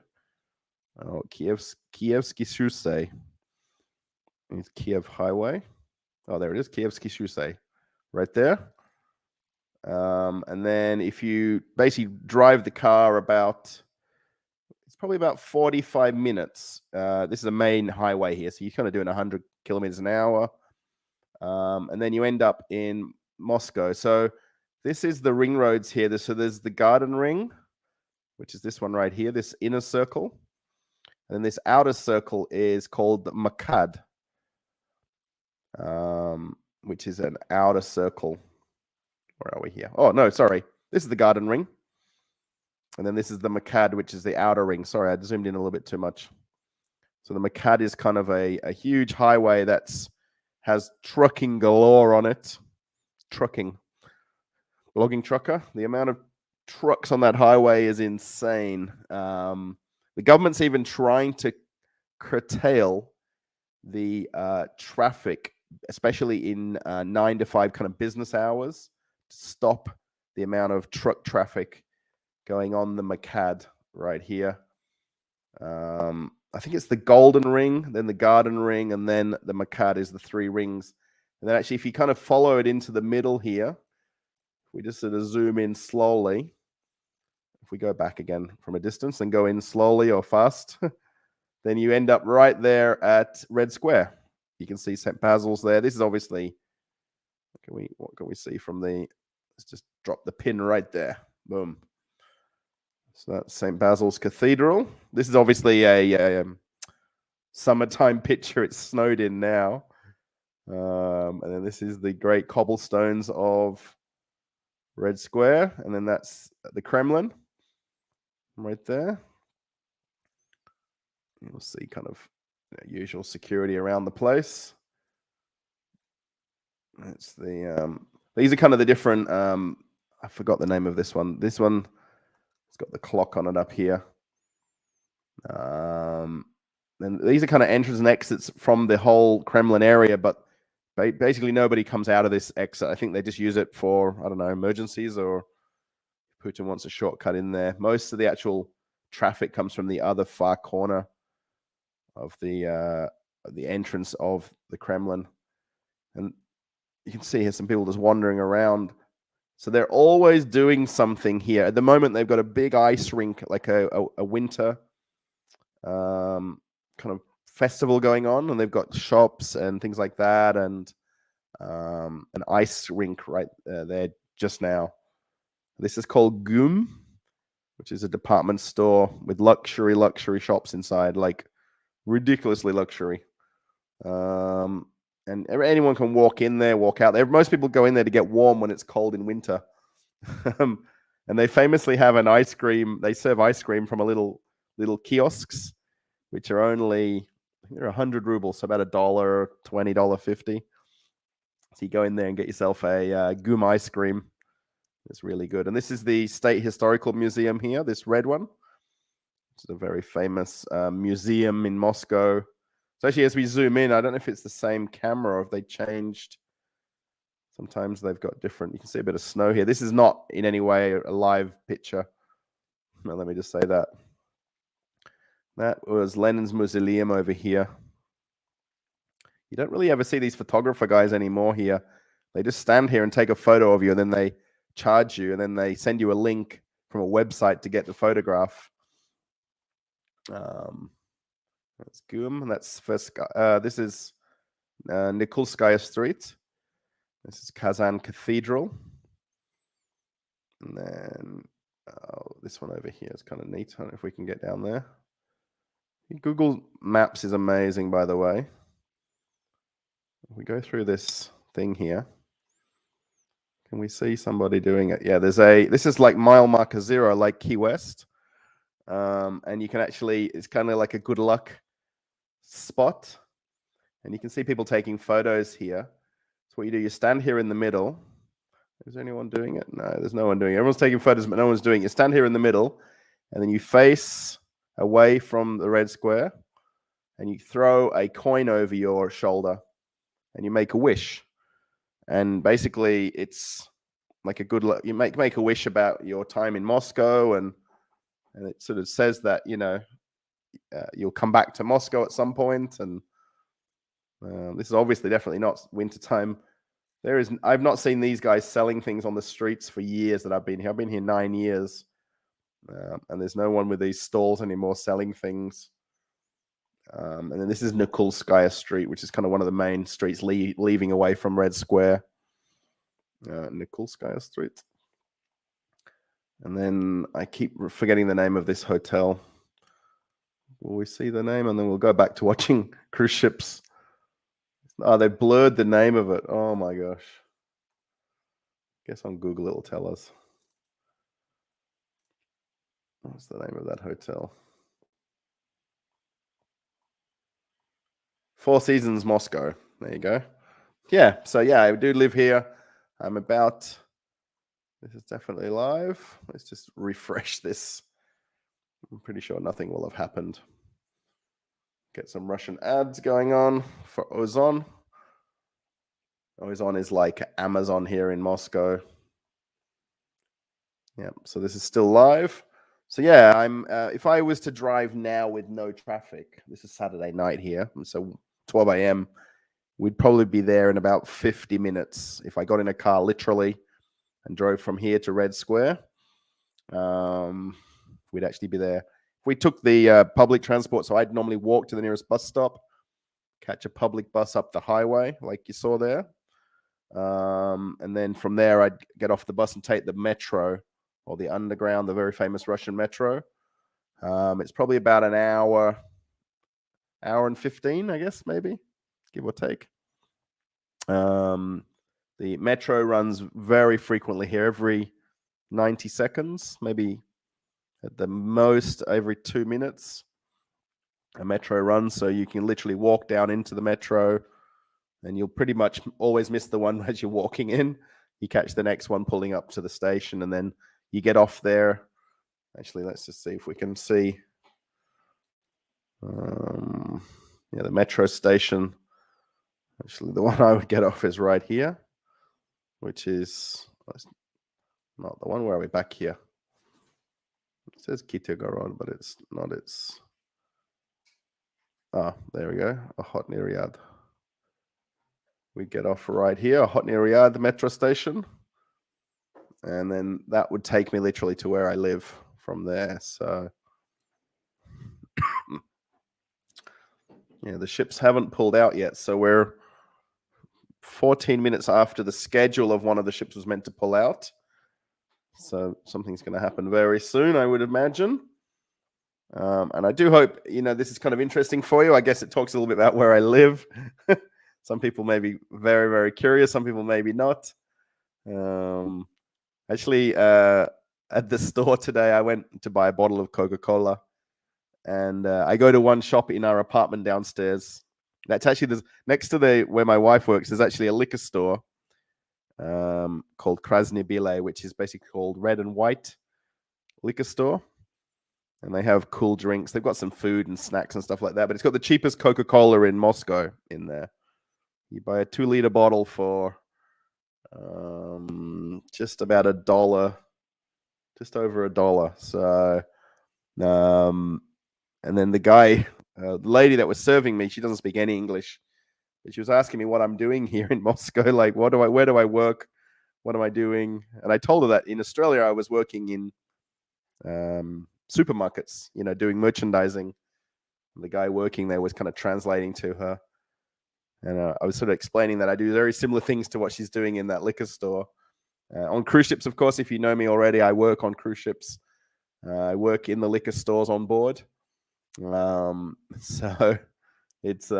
Oh, Kievsky Shusay. It's Kiev Highway. Oh, there it is, Kievsky Shusay, right there. And then if you basically drive the car it's probably about 45 minutes. This is a main highway here, so you're kind of doing 100 kilometers an hour. And then you end up in Moscow. So this is the ring roads here. So there's the Garden Ring, which is this one right here, this inner circle. And then this outer circle is called the Makad, which is an outer circle. Where are we here? Oh, no, sorry. This is the Garden Ring. And then this is the Makad, which is the outer ring. Sorry, I zoomed in a little bit too much. So the Makad is kind of a huge highway has trucking galore on it. Trucking. Logging trucker. The amount of trucks on that highway is insane. The government's even trying to curtail the traffic, especially in 9 to 5 kind of business hours, to stop the amount of truck traffic going on the Makad right here. I think it's the Golden Ring, then the Garden Ring, and then the Makad is the 3 rings. And then actually, if you kind of follow it into the middle here, we just sort of zoom in slowly. If we go back again from a distance and go in slowly or fast, then you end up right there at Red Square. You can see St. Basil's there. This is obviously, what can we see from let's just drop the pin right there. Boom. So that's St. Basil's Cathedral. This is obviously a summertime picture. It's snowed in now. And then this is the great cobblestones of Red Square. And then that's the Kremlin right there. You'll see kind of usual security around the place. It's these are kind of the different, I forgot the name of this one. This one, it's got the clock on it up here. And these are kind of entrances and exits from the whole Kremlin area, but basically nobody comes out of this exit. I think they just use it for, I don't know, emergencies, or Putin wants a shortcut in there. Most of the actual traffic comes from the other far corner of the entrance of the Kremlin. And you can see here some people just wandering around. So they're always doing something here. At the moment, they've got a big ice rink, like a winter kind of festival going on, and they've got shops and things like that, and an ice rink right there just now. This is called GUM, which is a department store with luxury shops inside, like ridiculously luxury. And anyone can walk in there, walk out there. Most people go in there to get warm when it's cold in winter. And they famously have an ice cream. They serve ice cream from a little kiosks, which are only, I think they're 100 rubles, so about $1, $20, $50. So you go in there and get yourself a GUM ice cream. It's really good. And this is the State Historical Museum here, this red one. It's a very famous museum in Moscow. So actually, as we zoom in, I don't know if it's the same camera or if they changed. Sometimes they've got different. You can see a bit of snow here. This is not in any way a live picture. Well, let me just say that. That was Lenin's Mausoleum over here. You don't really ever see these photographer guys anymore here. They just stand here and take a photo of you, and then they charge you, and then they send you a link from a website to get the photograph. That's GUM, and that's first. This is Nikolskaya Street. This is Kazan Cathedral. And then this one over here is kind of neat. I don't know if we can get down there. Google Maps is amazing, by the way. we go through this thing here. Can we see somebody doing it? Yeah, this is like mile marker 0, like Key West. And you can actually, it's kind of like a good luck spot. And you can see people taking photos here. So what you do, you stand here in the middle. Is anyone doing it? No, there's no one doing it. Everyone's taking photos, but no one's doing it. You stand here in the middle, and then you face away from the red square, and you throw a coin over your shoulder, and you make a wish. And basically, it's like a good luck. You make a wish about your time in Moscow, and it sort of says that, you know, you'll come back to Moscow at some point. And this is obviously definitely not wintertime. I've not seen these guys selling things on the streets for years that I've been here. I've been here 9 years, and there's no one with these stalls anymore selling things. And then this is Nikolskaya Street, which is kind of one of the main streets leaving away from Red Square. Nikolskaya Street. And then I keep forgetting the name of this hotel. Will we see the name? And then we'll go back to watching cruise ships. Oh, they blurred the name of it. Oh my gosh. Guess on Google it'll tell us. What's the name of that hotel? Four Seasons Moscow. There you go. Yeah, so yeah, I do live here. This is definitely live. Let's just refresh this. I'm pretty sure nothing will have happened. Get some Russian ads going on for Ozon. Ozon is like Amazon here in Moscow. Yeah, so this is still live. So yeah, if I was to drive now with no traffic, this is Saturday night here, so 12 a.m., we'd probably be there in about 50 minutes. If I got in a car literally and drove from here to Red Square, we'd actually be there. If we took the public transport, so I'd normally walk to the nearest bus stop, catch a public bus up the highway like you saw there. And then from there, I'd get off the bus and take the metro or the underground, the very famous Russian metro. It's probably about an hour and 15, I guess, maybe, give or take. The metro runs very frequently here, every 90 seconds, maybe at the most every 2 minutes. A metro runs, so you can literally walk down into the metro, and you'll pretty much always miss the one as you're walking in. You catch the next one pulling up to the station, and then you get off there. Actually, let's just see if we can see. Yeah, the metro station. Actually, the one I would get off is right here, which is not the one. Where are we? Back here. It says Kitagorod, but it's not. It's there we go. Ochotny Ryad. We get off right here, Ochotny Ryad, the metro station, and then that would take me literally to where I live from there. So yeah, the ships haven't pulled out yet, so we're 14 minutes after the schedule of one of the ships was meant to pull out. So something's going to happen very soon, I would imagine. And I do hope, this is kind of interesting for you. I guess it talks a little bit about where I live. Some people may be very, very curious. Some people maybe not. Actually, at the store today, I went to buy a bottle of Coca-Cola. And I go to one shop in our apartment downstairs. That's actually next to where my wife works. There's actually a liquor store called Krasny Bile, which is basically called Red and White liquor store. And they have cool drinks. They've got some food and snacks and stuff like that. But it's got the cheapest Coca-Cola in Moscow in there. You buy a 2-liter bottle for just about $1, just over $1. So, and then the lady that was serving me, she doesn't speak any English, but she was asking me what I'm doing here in Moscow. Like, where do I work? What am I doing? And I told her that in Australia, I was working in supermarkets, doing merchandising. And the guy working there was kind of translating to her. And I was sort of explaining that I do very similar things to what she's doing in that liquor store. On cruise ships, of course, if you know me already, I work on cruise ships. I work in the liquor stores on board. So it's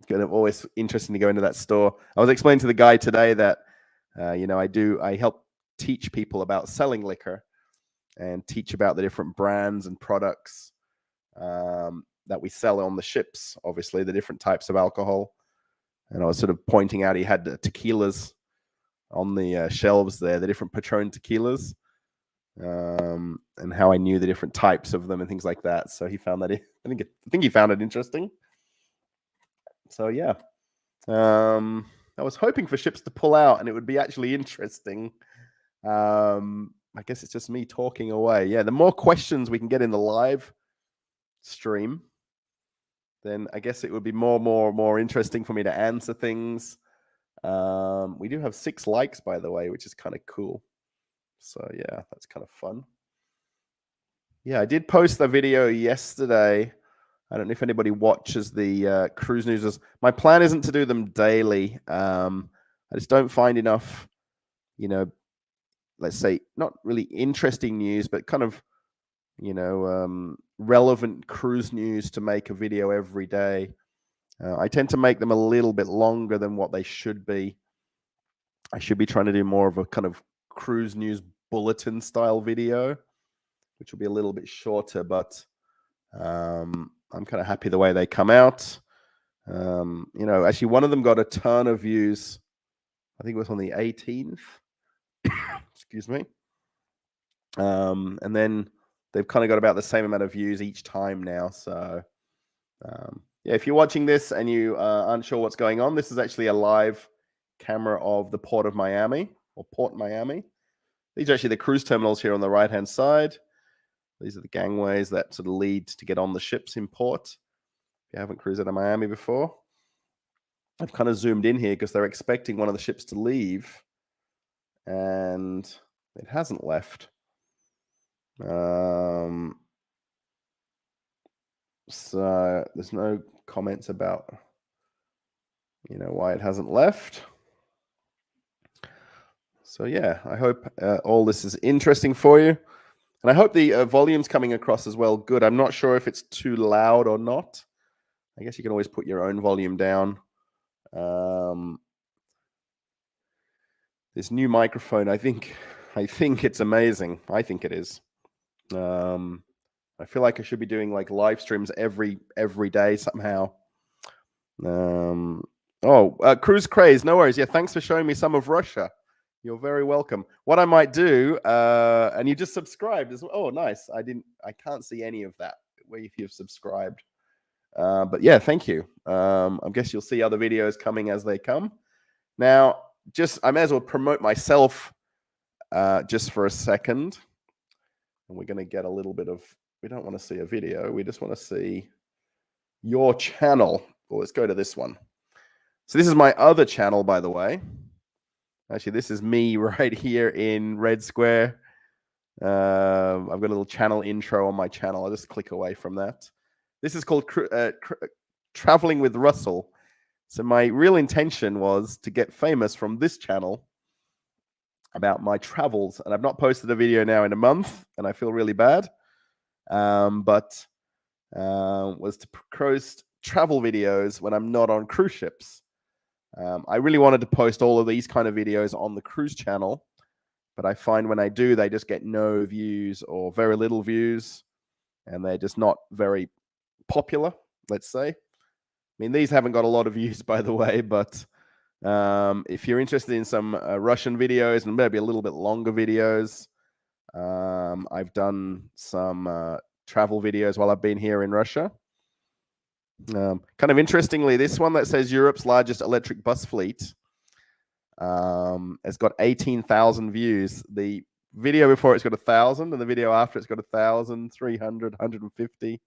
kind of always interesting to go into that store. I was explaining to the guy today that, I help teach people about selling liquor and teach about the different brands and products that we sell on the ships, obviously, the different types of alcohol. And I was sort of pointing out he had tequilas on the shelves there, the different Patron tequilas, and how I knew the different types of them and things like that. So he found that, I think he found it interesting. So yeah, I was hoping for ships to pull out and it would be actually interesting. I guess it's just me talking away. Yeah, the more questions we can get in the live stream, then I guess it would be more interesting for me to answer things. We do have 6 likes, by the way, which is kind of cool. So yeah, that's kind of fun. Yeah, I did post the video yesterday. I don't know if anybody watches the cruise news. My plan isn't to do them daily. I just don't find enough, let's say, not really interesting news, but kind of, relevant cruise news to make a video every day. I tend to make them a little bit longer than what they should be. I should be trying to do more of a kind of cruise news bulletin style video, which will be a little bit shorter, but I'm kind of happy the way they come out. Actually, one of them got a ton of views. I think it was on the 18th. Excuse me. And then they've kind of got about the same amount of views each time now. So, yeah, if you're watching this and you aren't sure what's going on, this is actually a live camera of the Port Miami. These are actually the cruise terminals here on the right-hand side. These are the gangways that sort of lead to get on the ships in port. If you haven't cruised out of Miami before, I've kind of zoomed in here because they're expecting one of the ships to leave, and it hasn't left. So there's no comments about, why it hasn't left. So yeah, I hope all this is interesting for you. And I hope the volume's coming across as well. Good. I'm not sure if it's too loud or not. I guess you can always put your own volume down. This new microphone, I think it's amazing. I think it is. I feel like I should be doing like live streams every day somehow. Cruise Craze, no worries. Yeah, thanks for showing me some of Russia. You're very welcome. What I might do, and you just subscribed as well. Oh, nice. I can't see any of that if you've subscribed. But yeah, thank you. I guess you'll see other videos coming as they come. Now, I may as well promote myself just for a second. And we're going to get a little bit of, we don't want to see a video. We just want to see your channel. Well, let's go to this one. So this is my other channel, by the way. Actually, this is me right here in Red Square. I've got a little channel intro on my channel. I'll just click away from that. This is called Traveling with Russell. So my real intention was to get famous from this channel about my travels. And I've not posted a video now in a month, and I feel really bad. But was to post travel videos when I'm not on cruise ships. I really wanted to post all of these kind of videos on the cruise channel, but I find when I do, they just get no views or very little views, and they're just not very popular, let's say. I mean, these haven't got a lot of views, by the way, but if you're interested in some Russian videos and maybe a little bit longer videos, I've done some travel videos while I've been here in Russia. Kind of interestingly, this one that says Europe's largest electric bus fleet has got 18,000 views. The video before it's got 1,000, and the video after it's got 1,000, 300, 150.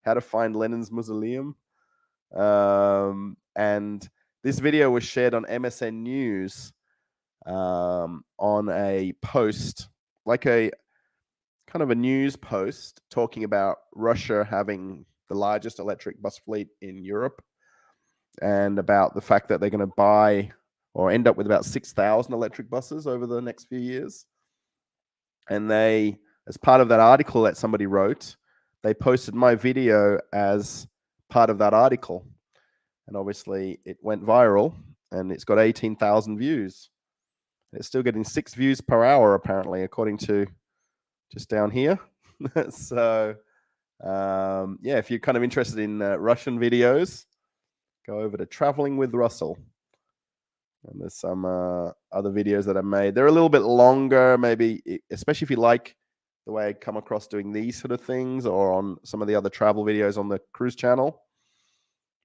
How to find Lenin's mausoleum. And this video was shared on MSN News on a post, like a kind of a news post talking about Russia having the largest electric bus fleet in Europe, and about the fact that they're going to buy or end up with about 6,000 electric buses over the next few years. And they, as part of that article that somebody wrote, they posted my video as part of that article. and obviously it went viral, and it's got 18,000 views. It's still getting 6 views per hour, apparently, according to just down here. So, yeah, if you're kind of interested in Russian videos, go over to Traveling with Russell. And there's some other videos that I made. They're a little bit longer, maybe, especially if you like the way I come across doing these sort of things, or on some of the other travel videos on the cruise channel.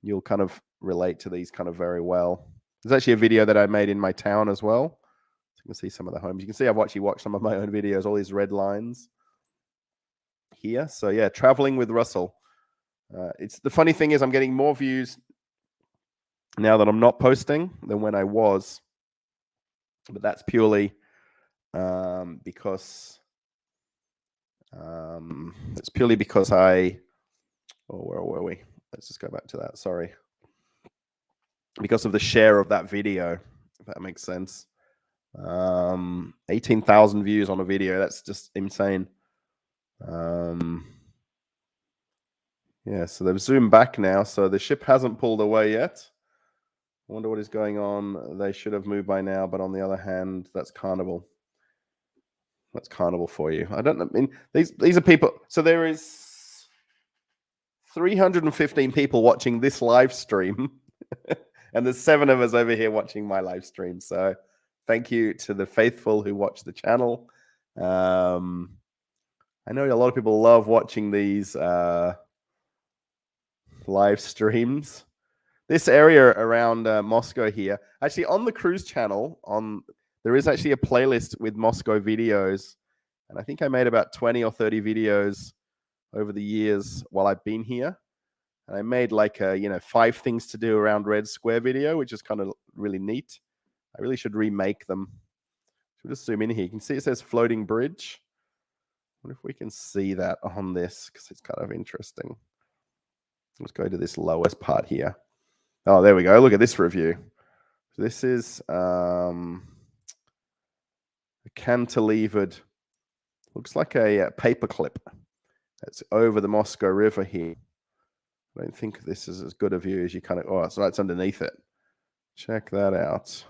You'll kind of relate to these kind of very well. There's actually a video that I made in my town as well. So you can see some of the homes. You can see I've actually watched some of my own videos, all these red lines here. So yeah, Traveling with Russell. It's the funny thing is I'm getting more views now that I'm not posting than when I was. But that's purely because it's purely because where were we? Let's just go back to that. Sorry. Because of the share of that video, if that makes sense. 18,000 views on a video. That's just insane. Yeah, so they've zoomed back now. So the ship hasn't pulled away yet. I wonder what is going on. They should have moved by now, but on the other hand, that's Carnival. That's Carnival for you. I don't know. I mean, these are people. So there is 315 people watching this live stream, and there's 7 of us over here watching my live stream. So thank you to the faithful who watch the channel. I know a lot of people love watching these live streams. This area around Moscow here, actually on the cruise channel, there is actually a playlist with Moscow videos, and I think I made about 20 or 30 videos over the years while I've been here. And I made like a 5 things to do around Red Square video, which is kind of really neat. I really should remake them. We'll just zoom in here. You can see it says floating bridge. I wonder if we can see that on this, because it's kind of interesting. Let's go to this lowest part here. Oh, there we go. Look at this review. This is a cantilevered, looks like a paperclip. That's over the Moscow River here. I don't think this is as good a view as you kind of, oh, so that's underneath it. Check that out.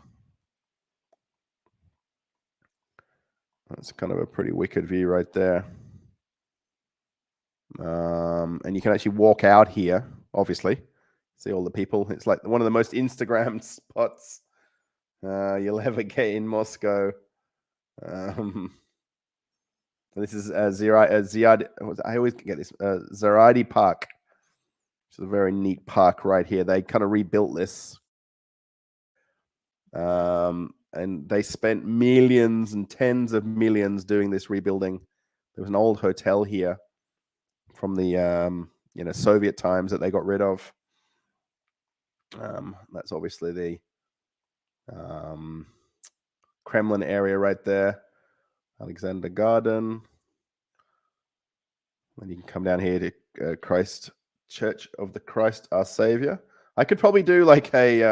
That's kind of a pretty wicked view right there. And you can actually walk out here, obviously. See all the people. It's like one of the most Instagrammed spots you'll ever get in Moscow. This is Ziad. I always get this. Zaradi Park. It's a very neat park right here. They kind of rebuilt this. And they spent millions and tens of millions doing this rebuilding. There was an old hotel here from the Soviet times that they got rid of. That's obviously the Kremlin area right there. Alexander Garden. And you can come down here to Christ Church of the Christ Our Savior. I could probably do like a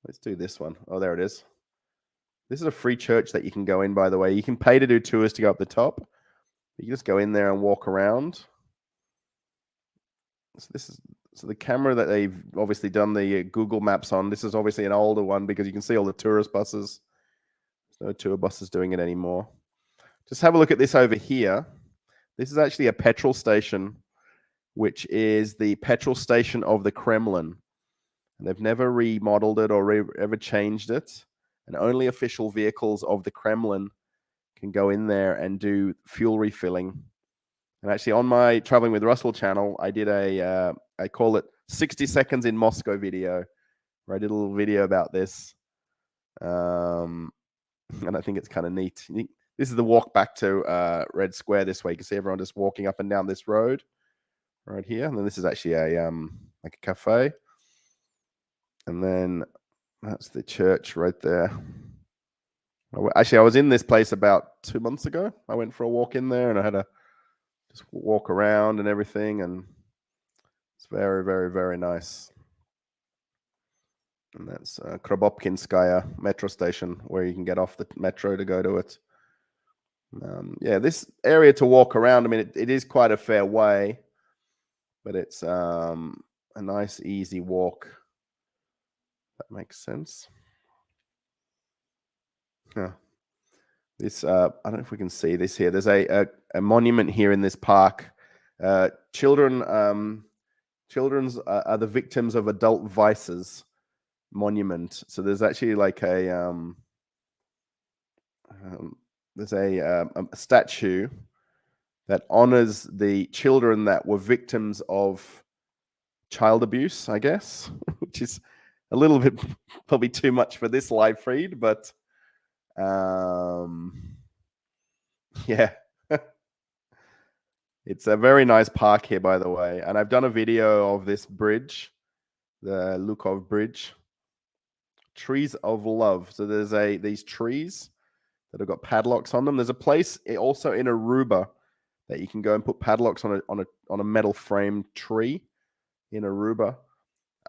let's do this one. Oh, there it is. This is a free church that you can go in, by the way. You can pay to do tours to go up the top. You can just go in there and walk around. So the camera that they've obviously done the Google Maps on, this is obviously an older one because you can see all the tourist buses. There's no tour buses doing it anymore. Just have a look at this over here. This is actually a petrol station, which is the petrol station of the Kremlin. And they've never remodeled it or ever changed it. And only official vehicles of the Kremlin can go in there and do fuel refilling. And actually on my Traveling with Russell channel, I did I call it 60 Seconds in Moscow video, where I did a little video about this. And I think it's kind of neat. This is the walk back to Red Square this way. You can see everyone just walking up and down this road right here. And then this is actually a like a cafe. And then that's the church right there. Actually, I was in this place about 2 months ago. I went for a walk in there and I had to just walk around and everything. And it's very, very, very nice. And that's Krobopkinskaya metro station, where you can get off the metro to go to it. Yeah, this area to walk around, I mean, it is quite a fair way, but it's a nice, easy walk. That makes sense. Yeah. This I don't know if we can see this here. There's a monument here in this park. Children's are the victims of adult vices monument. So there's actually like there's a statue that honors the children that were victims of child abuse, I guess, which is a little bit probably too much for this live feed, but yeah. It's a very nice park here, by the way. And I've done a video of this bridge, the Lukov Bridge. Trees of Love. So there's these trees that have got padlocks on them. There's a place also in Aruba that you can go and put padlocks on a metal frame tree in Aruba.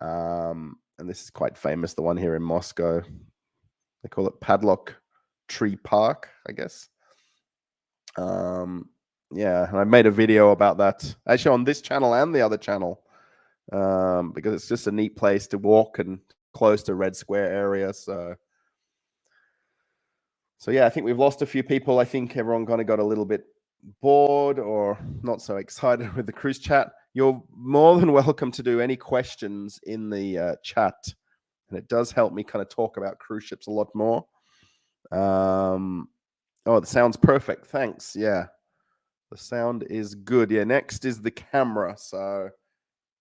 And this is quite famous, the one here in Moscow. They call it Padlock Tree Park, I guess. Yeah, and I made a video about that actually on this channel and the other channel, because it's just a neat place to walk and close to Red Square area. So yeah, I think we've lost a few people. I think everyone kind of got a little bit bored or not so excited with the cruise chat. You're more than welcome to do any questions in the chat, and it does help me kind of talk about cruise ships a lot more. Oh, it sounds perfect. Thanks. Yeah. The sound is good. Yeah, next is the camera. So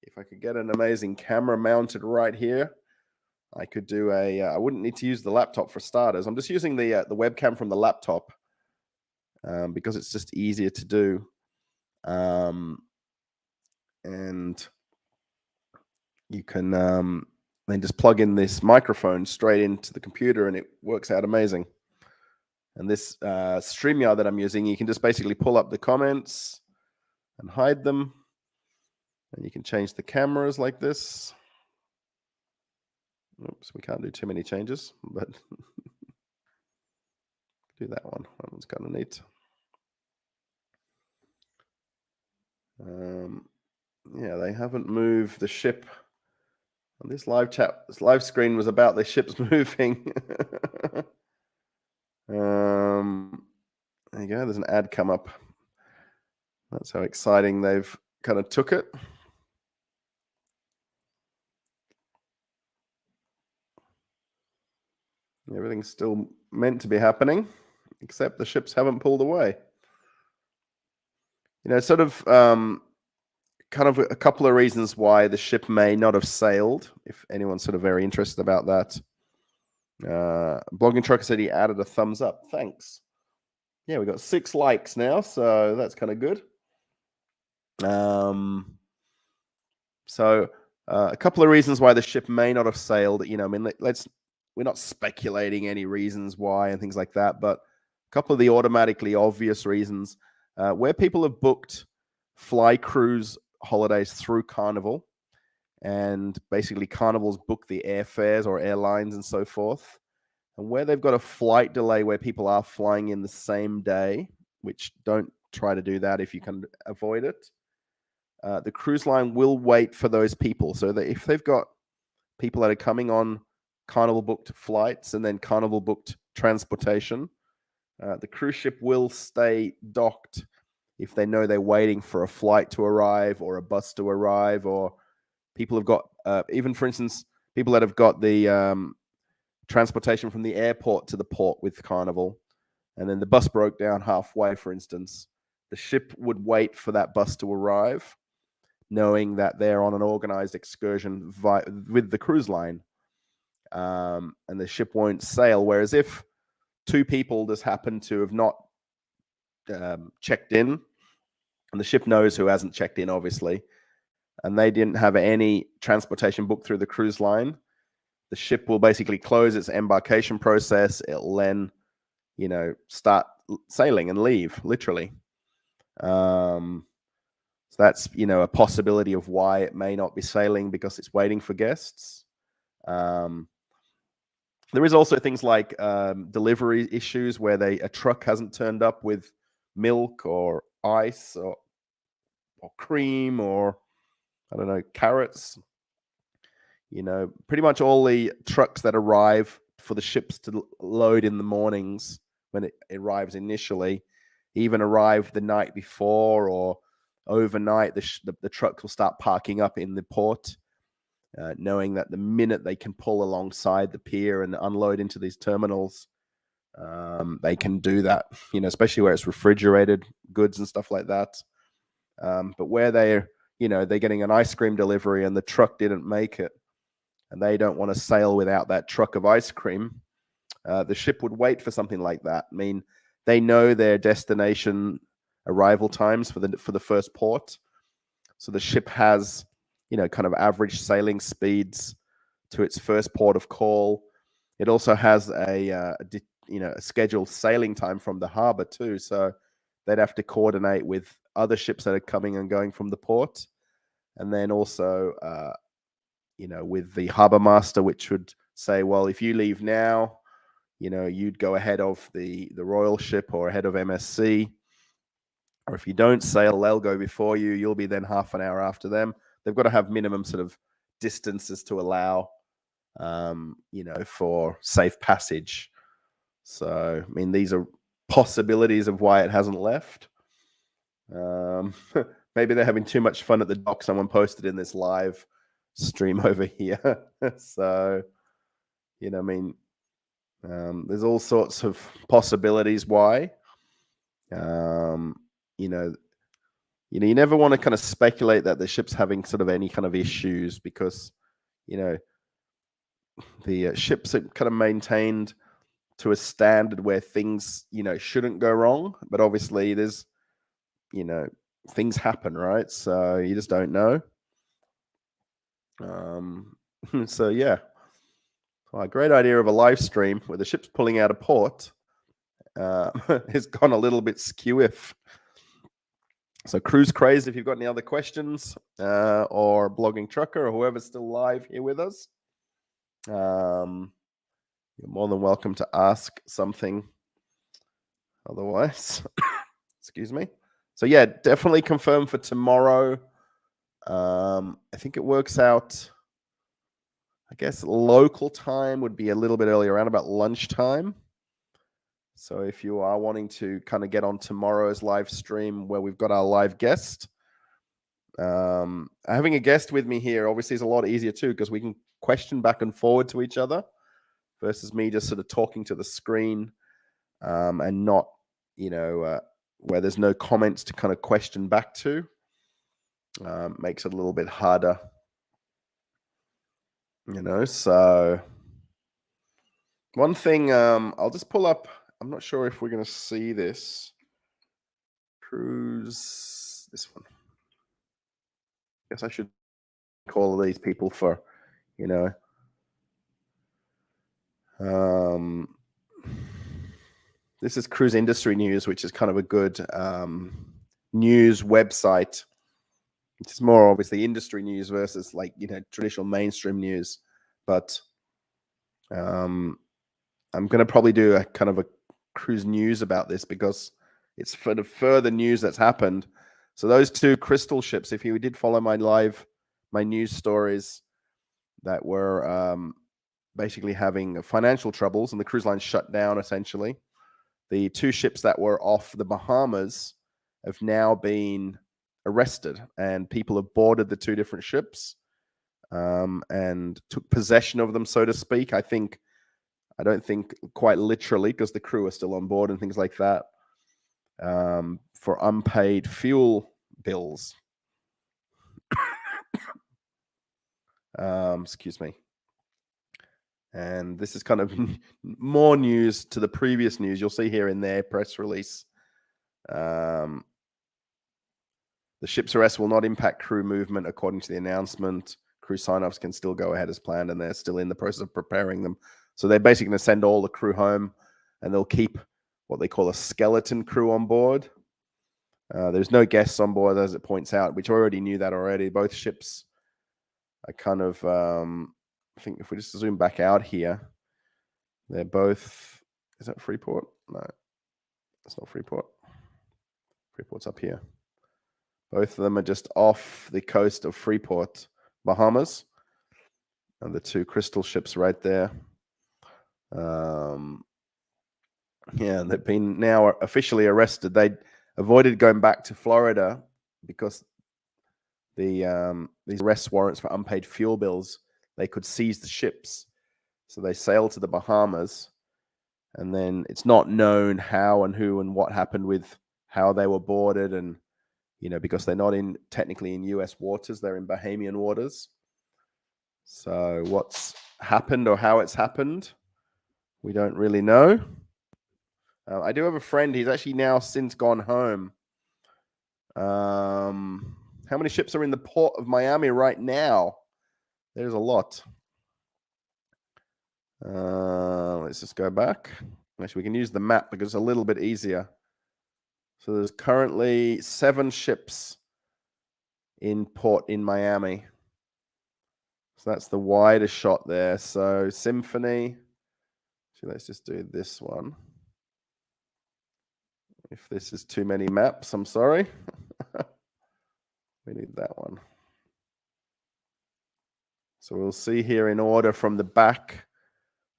if I could get an amazing camera mounted right here, I could do I wouldn't need to use the laptop for starters. I'm just using the webcam from the laptop because it's just easier to do. And you can then just plug in this microphone straight into the computer and it works out amazing. And this StreamYard that I'm using, you can just basically pull up the comments and hide them. And you can change the cameras like this. Oops, we can't do too many changes, but do that one. That one's kind of neat. Yeah, they haven't moved the ship. And this live chat, this live screen was about the ships moving. There you go. There's an ad come up. That's how exciting they've kind of took it. Everything's still meant to be happening, except the ships haven't pulled away. You know, sort of kind of a couple of reasons why the ship may not have sailed, if anyone's sort of very interested about that. Blogging Trucker said he added a thumbs up. Thanks. Yeah, we got 6 likes now, so that's kind of good. So a couple of reasons why the ship may not have sailed. You know, I mean, we're not speculating any reasons why and things like that, but a couple of the automatically obvious reasons where people have booked fly cruise holidays through Carnival, and basically Carnival's book the airfares or airlines and so forth, and where they've got a flight delay where people are flying in the same day, which don't try to do that if you can avoid it. The cruise line will wait for those people, so that if they've got people that are coming on Carnival booked flights and then Carnival booked transportation, the cruise ship will stay docked if they know they're waiting for a flight to arrive or a bus to arrive, or people have got, even for instance, people that have got the transportation from the airport to the port with Carnival, and then the bus broke down halfway, for instance, the ship would wait for that bus to arrive, knowing that they're on an organized excursion with the cruise line, and the ship won't sail. Whereas if 2 people just happen to have not checked in, and the ship knows who hasn't checked in, obviously, and they didn't have any transportation booked through the cruise line, the ship will basically close its embarkation process. It'll then, you know, start sailing and leave, literally. So that's, you know, a possibility of why it may not be sailing, because it's waiting for guests. There is also things like delivery issues where a truck hasn't turned up with milk or ice or cream or, I don't know, carrots. pretty much all the trucks that arrive for the ships to load in the mornings when it arrives initially, even arrive the night before or overnight, the trucks will start parking up in the port, knowing that the minute they can pull alongside the pier and unload into these terminals, they can do that, especially where it's refrigerated goods and stuff like that. But where they're getting an ice cream delivery and the truck didn't make it, and they don't want to sail without that truck of ice cream, the ship would wait for something like that. I mean, they know their destination arrival times for the first port, so the ship has kind of average sailing speeds to its first port of call. It also has a scheduled sailing time from the harbor too, so they'd have to coordinate with other ships that are coming and going from the port, and then also with the harbor master, which would say, well, if you leave now, you'd go ahead of the royal ship or ahead of MSC, or if you don't sail, they'll go before you. You'll be then half an hour after them. They've got to have minimum sort of distances to allow, for safe passage. So, I mean, these are possibilities of why it hasn't left. Maybe they're having too much fun at the dock. Someone posted in this live stream over here. So, there's all sorts of possibilities why. You never want to kind of speculate that the ship's having sort of any kind of issues, because, the ships are kind of maintained to a standard where things, shouldn't go wrong. But obviously there's, things happen, right? So you just don't know. So yeah. Well, a great idea of a live stream where the ship's pulling out of port has gone a little bit skew-if. So Cruise Crazed, if you've got any other questions, or Blogging Trucker, or whoever's still live here with us, you're more than welcome to ask something. Otherwise, excuse me. So yeah, definitely confirm for tomorrow. I think it works out, I guess local time would be a little bit earlier, around about lunchtime. So if you are wanting to kind of get on tomorrow's live stream where we've got our live guest, having a guest with me here obviously is a lot easier too, because we can question back and forward to each other versus me just sort of talking to the screen, and not, where there's no comments to kind of question back to. Makes it a little bit harder, so one thing, I'll just pull up, I'm not sure if we're going to see this. Cruise, this one. Guess I should call these people for, this is Cruise Industry News, which is kind of a good news website. It's more obviously industry news versus traditional mainstream news. But I'm going to probably do a kind of a cruise news about this, because it's for the further news that's happened. So those two Crystal ships, if you did follow my news stories, that were basically having financial troubles and the cruise line shut down essentially. The two ships that were off the Bahamas have now been arrested, and people have boarded the two different ships, and took possession of them, so to speak. I don't think quite literally, because the crew are still on board and things like that, for unpaid fuel bills. Excuse me. And this is kind of more news to the previous news. You'll see here in their press release. The ship's arrest will not impact crew movement, according to the announcement. Crew sign-offs can still go ahead as planned, and they're still in the process of preparing them. So they're basically going to send all the crew home, and they'll keep what they call a skeleton crew on board. There's no guests on board, as it points out, which I already knew that already. Both ships are kind of, I think if we just zoom back out here, they're both, is that Freeport? No, it's not Freeport. Freeport's up here. Both of them are just off the coast of Freeport, Bahamas. And the two crystal ships right there. Yeah, they've been now officially arrested. They avoided going back to Florida because these arrest warrants for unpaid fuel bills, they could seize the ships. So they sailed to the Bahamas, and then it's not known how and who and what happened with how they were boarded, and because they're not technically in US waters, they're in Bahamian waters. So what's happened or how it's happened, we don't really know. I do have a friend. He's actually now since gone home. How many ships are in the port of Miami right now? There's a lot. Let's just go back. Actually, we can use the map because it's a little bit easier. So there's currently 7 ships in port in Miami. So that's the widest shot there. So Symphony. Actually, let's just do this one. If this is too many maps, I'm sorry. We need that one. So we'll see here in order from the back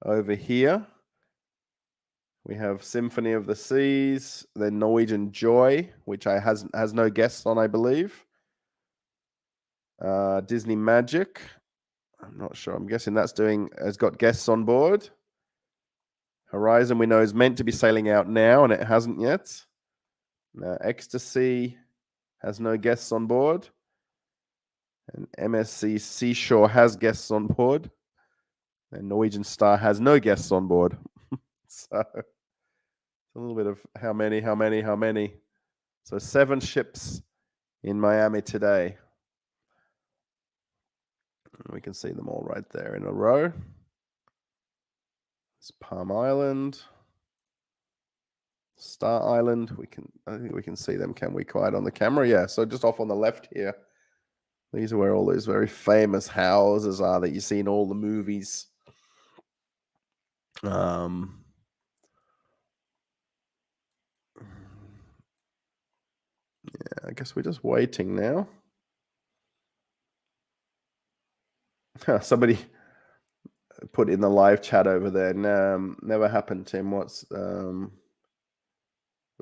over here. We have Symphony of the Seas, then Norwegian Joy, which has no guests on, I believe. Disney Magic. I'm not sure. I'm guessing has got guests on board. Horizon, we know, is meant to be sailing out now, and it hasn't yet. Ecstasy has no guests on board. And MSC Seashore has guests on board. And Norwegian Star has no guests on board. So a little bit of how many. So 7 ships in Miami today. We can see them all right there in a row. It's Palm Island, Star Island. I think we can see them, can we, quite on the camera? Yeah, so just off on the left here. These are where all those very famous houses are that you see in all the movies. Yeah, I guess we're just waiting now. Somebody put in the live chat over there. Never happened, Tim. What's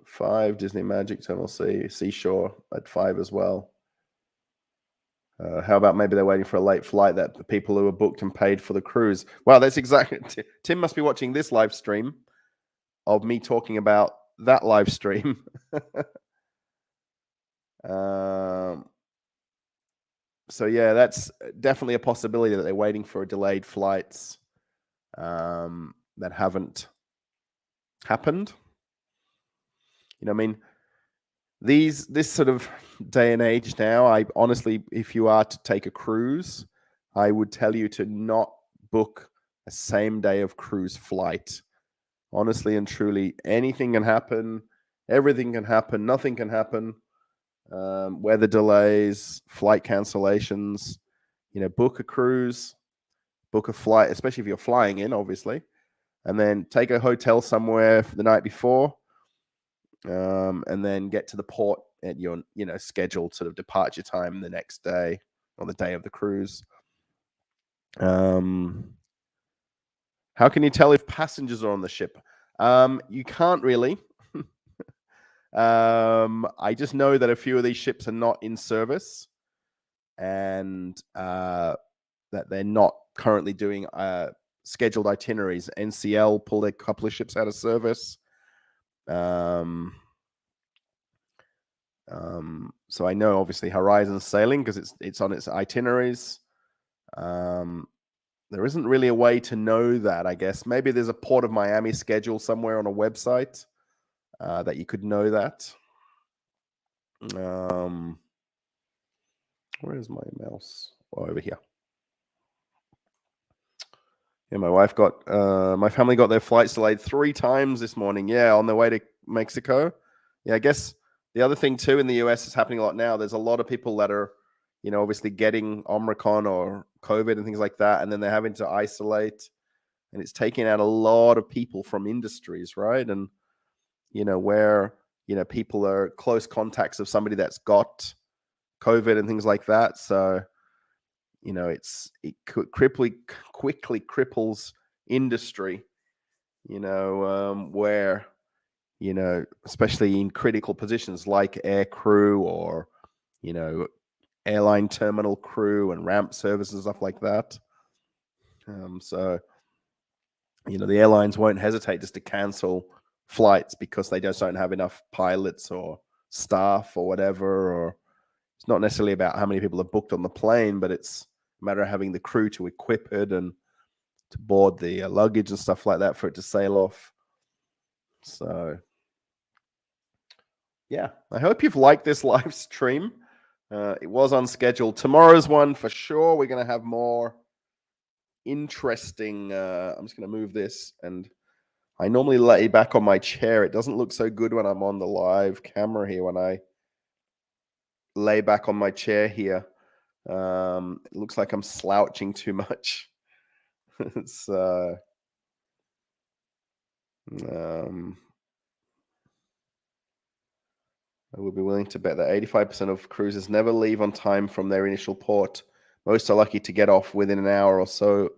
5 Disney Magic Tunnel Seashore at 5 as well. How about maybe they're waiting for a late flight, that the people who are booked and paid for the cruise? Wow, that's exactly. Tim must be watching this live stream of me talking about that live stream. So yeah, that's definitely a possibility that they're waiting for delayed flights that haven't happened. I mean, this sort of day and age now, I honestly, if you are to take a cruise, I would tell you to not book a same day of cruise flight. Honestly and truly, anything can happen. Everything can happen. Nothing can happen. Weather delays, flight cancellations. Book a cruise, book a flight, especially if you're flying in, obviously, and then take a hotel somewhere for the night before, and then get to the port at your scheduled sort of departure time the next day or the day of the cruise. How can you tell if passengers are on the ship? You can't really. I just know that a few of these ships are not in service, and that they're not currently doing scheduled itineraries. NCL pulled a couple of ships out of service. So I know obviously Horizon's sailing because it's on its itineraries. There isn't really a way to know that, I guess. Maybe there's a Port of Miami schedule somewhere on a website that you could know that. Where is my mouse? Oh, over here. Yeah, my family got their flights delayed 3 times this morning. Yeah, on their way to Mexico. Yeah, I guess the other thing too in the US is happening a lot now. There's a lot of people that are, obviously getting Omicron or COVID and things like that, and then they're having to isolate, and it's taking out a lot of people from industries, right? And where people are close contacts of somebody that's got COVID and things like that. So it quickly cripples industry. Where especially in critical positions like air crew or airline terminal crew and ramp service and stuff like that. So the airlines won't hesitate just to cancel flights because they just don't have enough pilots or staff or whatever. Or it's not necessarily about how many people are booked on the plane, but it's a matter of having the crew to equip it and to board the luggage and stuff like that for it to sail off. So yeah, I hope you've liked this live stream. It was unscheduled. Tomorrow's one for sure. We're going to have more interesting. I'm just going to move this, and I normally lay back on my chair. It doesn't look so good when I'm on the live camera here. When I lay back on my chair here, it looks like I'm slouching too much. It's I would be willing to bet that 85% of cruisers never leave on time from their initial port. Most are lucky to get off within an hour or so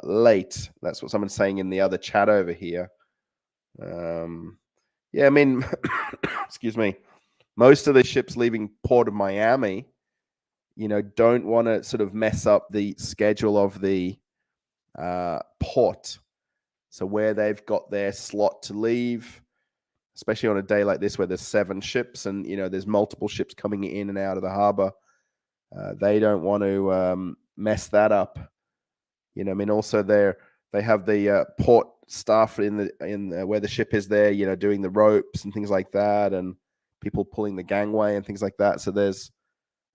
late. That's what someone's saying in the other chat over here. Yeah, I mean, excuse me. Most of the ships leaving Port of Miami, don't want to sort of mess up the schedule of the port. So where they've got their slot to leave, especially on a day like this where there's 7 ships and there's multiple ships coming in and out of the harbor, they don't want to mess that up. I mean, also they have the port staff in where the ship is there, doing the ropes and things like that, and people pulling the gangway and things like that. So there's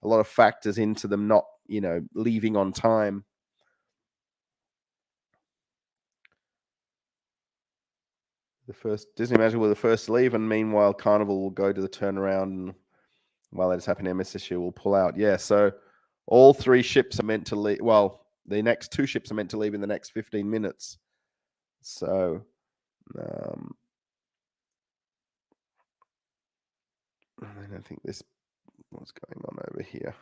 a lot of factors into them not leaving on time. The first Disney Magic will the first to leave, and meanwhile Carnival will go to the turnaround, and while that is happening, MSSU will pull out. Yeah, so all 3 ships are meant to leave. Well, the next 2 ships are meant to leave in the next 15 minutes. So I don't think what's going on over here.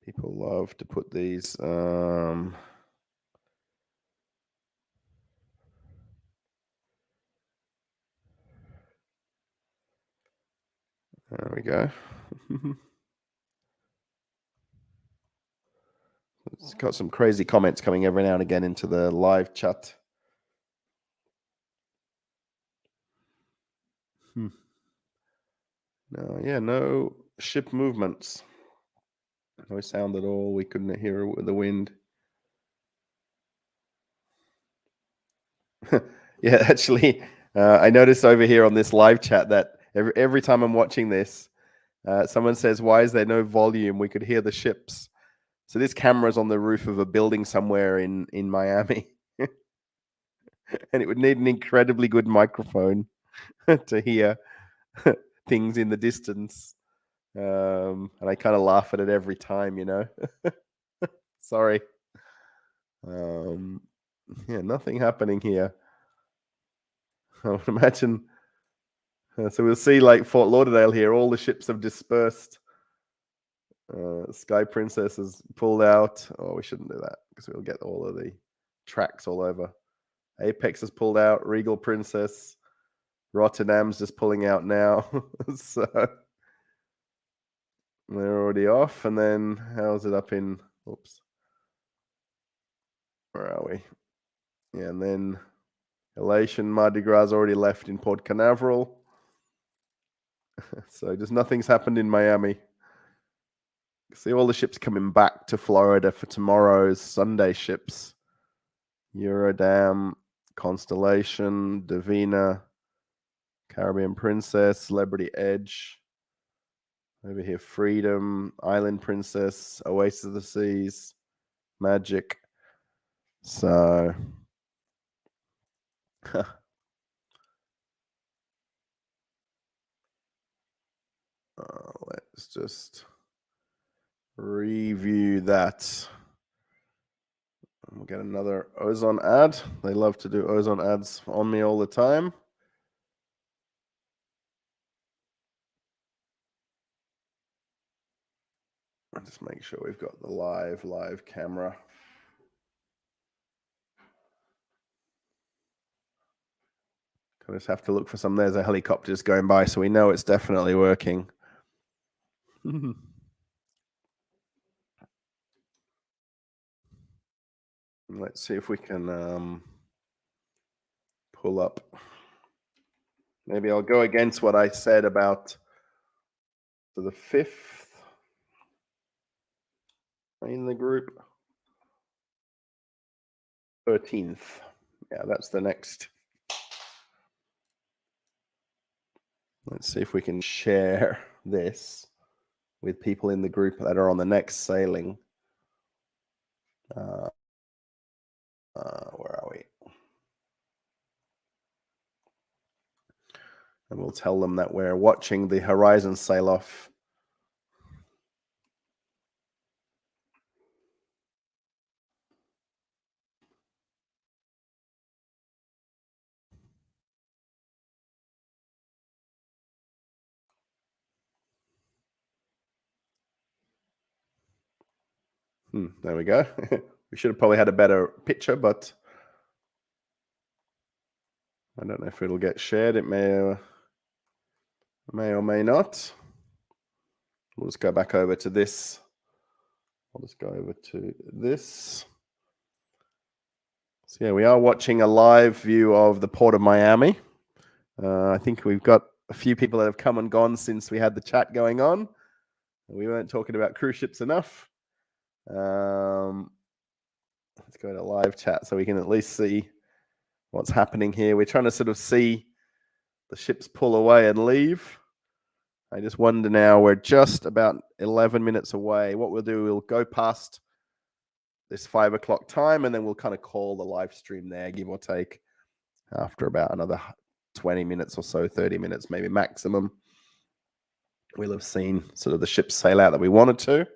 People love to put these there we go. It's got some crazy comments coming every now and again into the live chat. No ship movements. No sound at all. We couldn't hear the wind. Yeah, actually, I noticed over here on this live chat that every time I'm watching this, someone says, "Why is there no volume? We could hear the ships." So this camera's on the roof of a building somewhere in Miami, and it would need an incredibly good microphone to hear things in the distance. And I kind of laugh at it every time, Sorry. Yeah, nothing happening here. I would imagine. So we'll see, like Fort Lauderdale here, all the ships have dispersed. Sky Princess has pulled out. Oh, we shouldn't do that because we'll get all of the tracks all over. Apex has pulled out. Regal Princess. Rotterdam's just pulling out now. So they're already off. And then how's it up in... Oops. Where are we? Yeah, and then Elation Mardi Gras already left in Port Canaveral. So just nothing's happened in Miami. See all the ships coming back to Florida for tomorrow's Sunday ships. Eurodam, Constellation, Divina, Caribbean Princess, Celebrity Edge. Over here, Freedom, Island Princess, Oasis of the Seas, Magic. So... let's just review that. We'll get another Ozone ad. They love to do Ozone ads on me all the time. Just make sure we've got the live camera. I just have to look for some. There's a helicopter just going by, so we know it's definitely working. Let's see if we can pull up. Maybe I'll go against what I said about the 5th in the group. 13th. Yeah, that's the next. Let's see if we can share this with people in the group that are on the next sailing. Where are we? And we'll tell them that we're watching the Horizon sail off. There we go. We should have probably had a better picture, but I don't know if it'll get shared. It may or may not. We'll just go back over to this. I'll just go over to this. So yeah, we are watching a live view of the Port of Miami. I think we've got a few people that have come and gone since we had the chat going on. We weren't talking about cruise ships enough. Let's go to live chat so we can at least see what's happening here. We're trying to sort of see the ships pull away and leave. I just wonder now, we're just about 11 minutes away. What we'll do, we'll go past this 5 o'clock time, and then we'll kind of call the live stream there, give or take, after about another 20 minutes or so, 30 minutes, maybe maximum. We'll have seen sort of the ships sail out that we wanted to.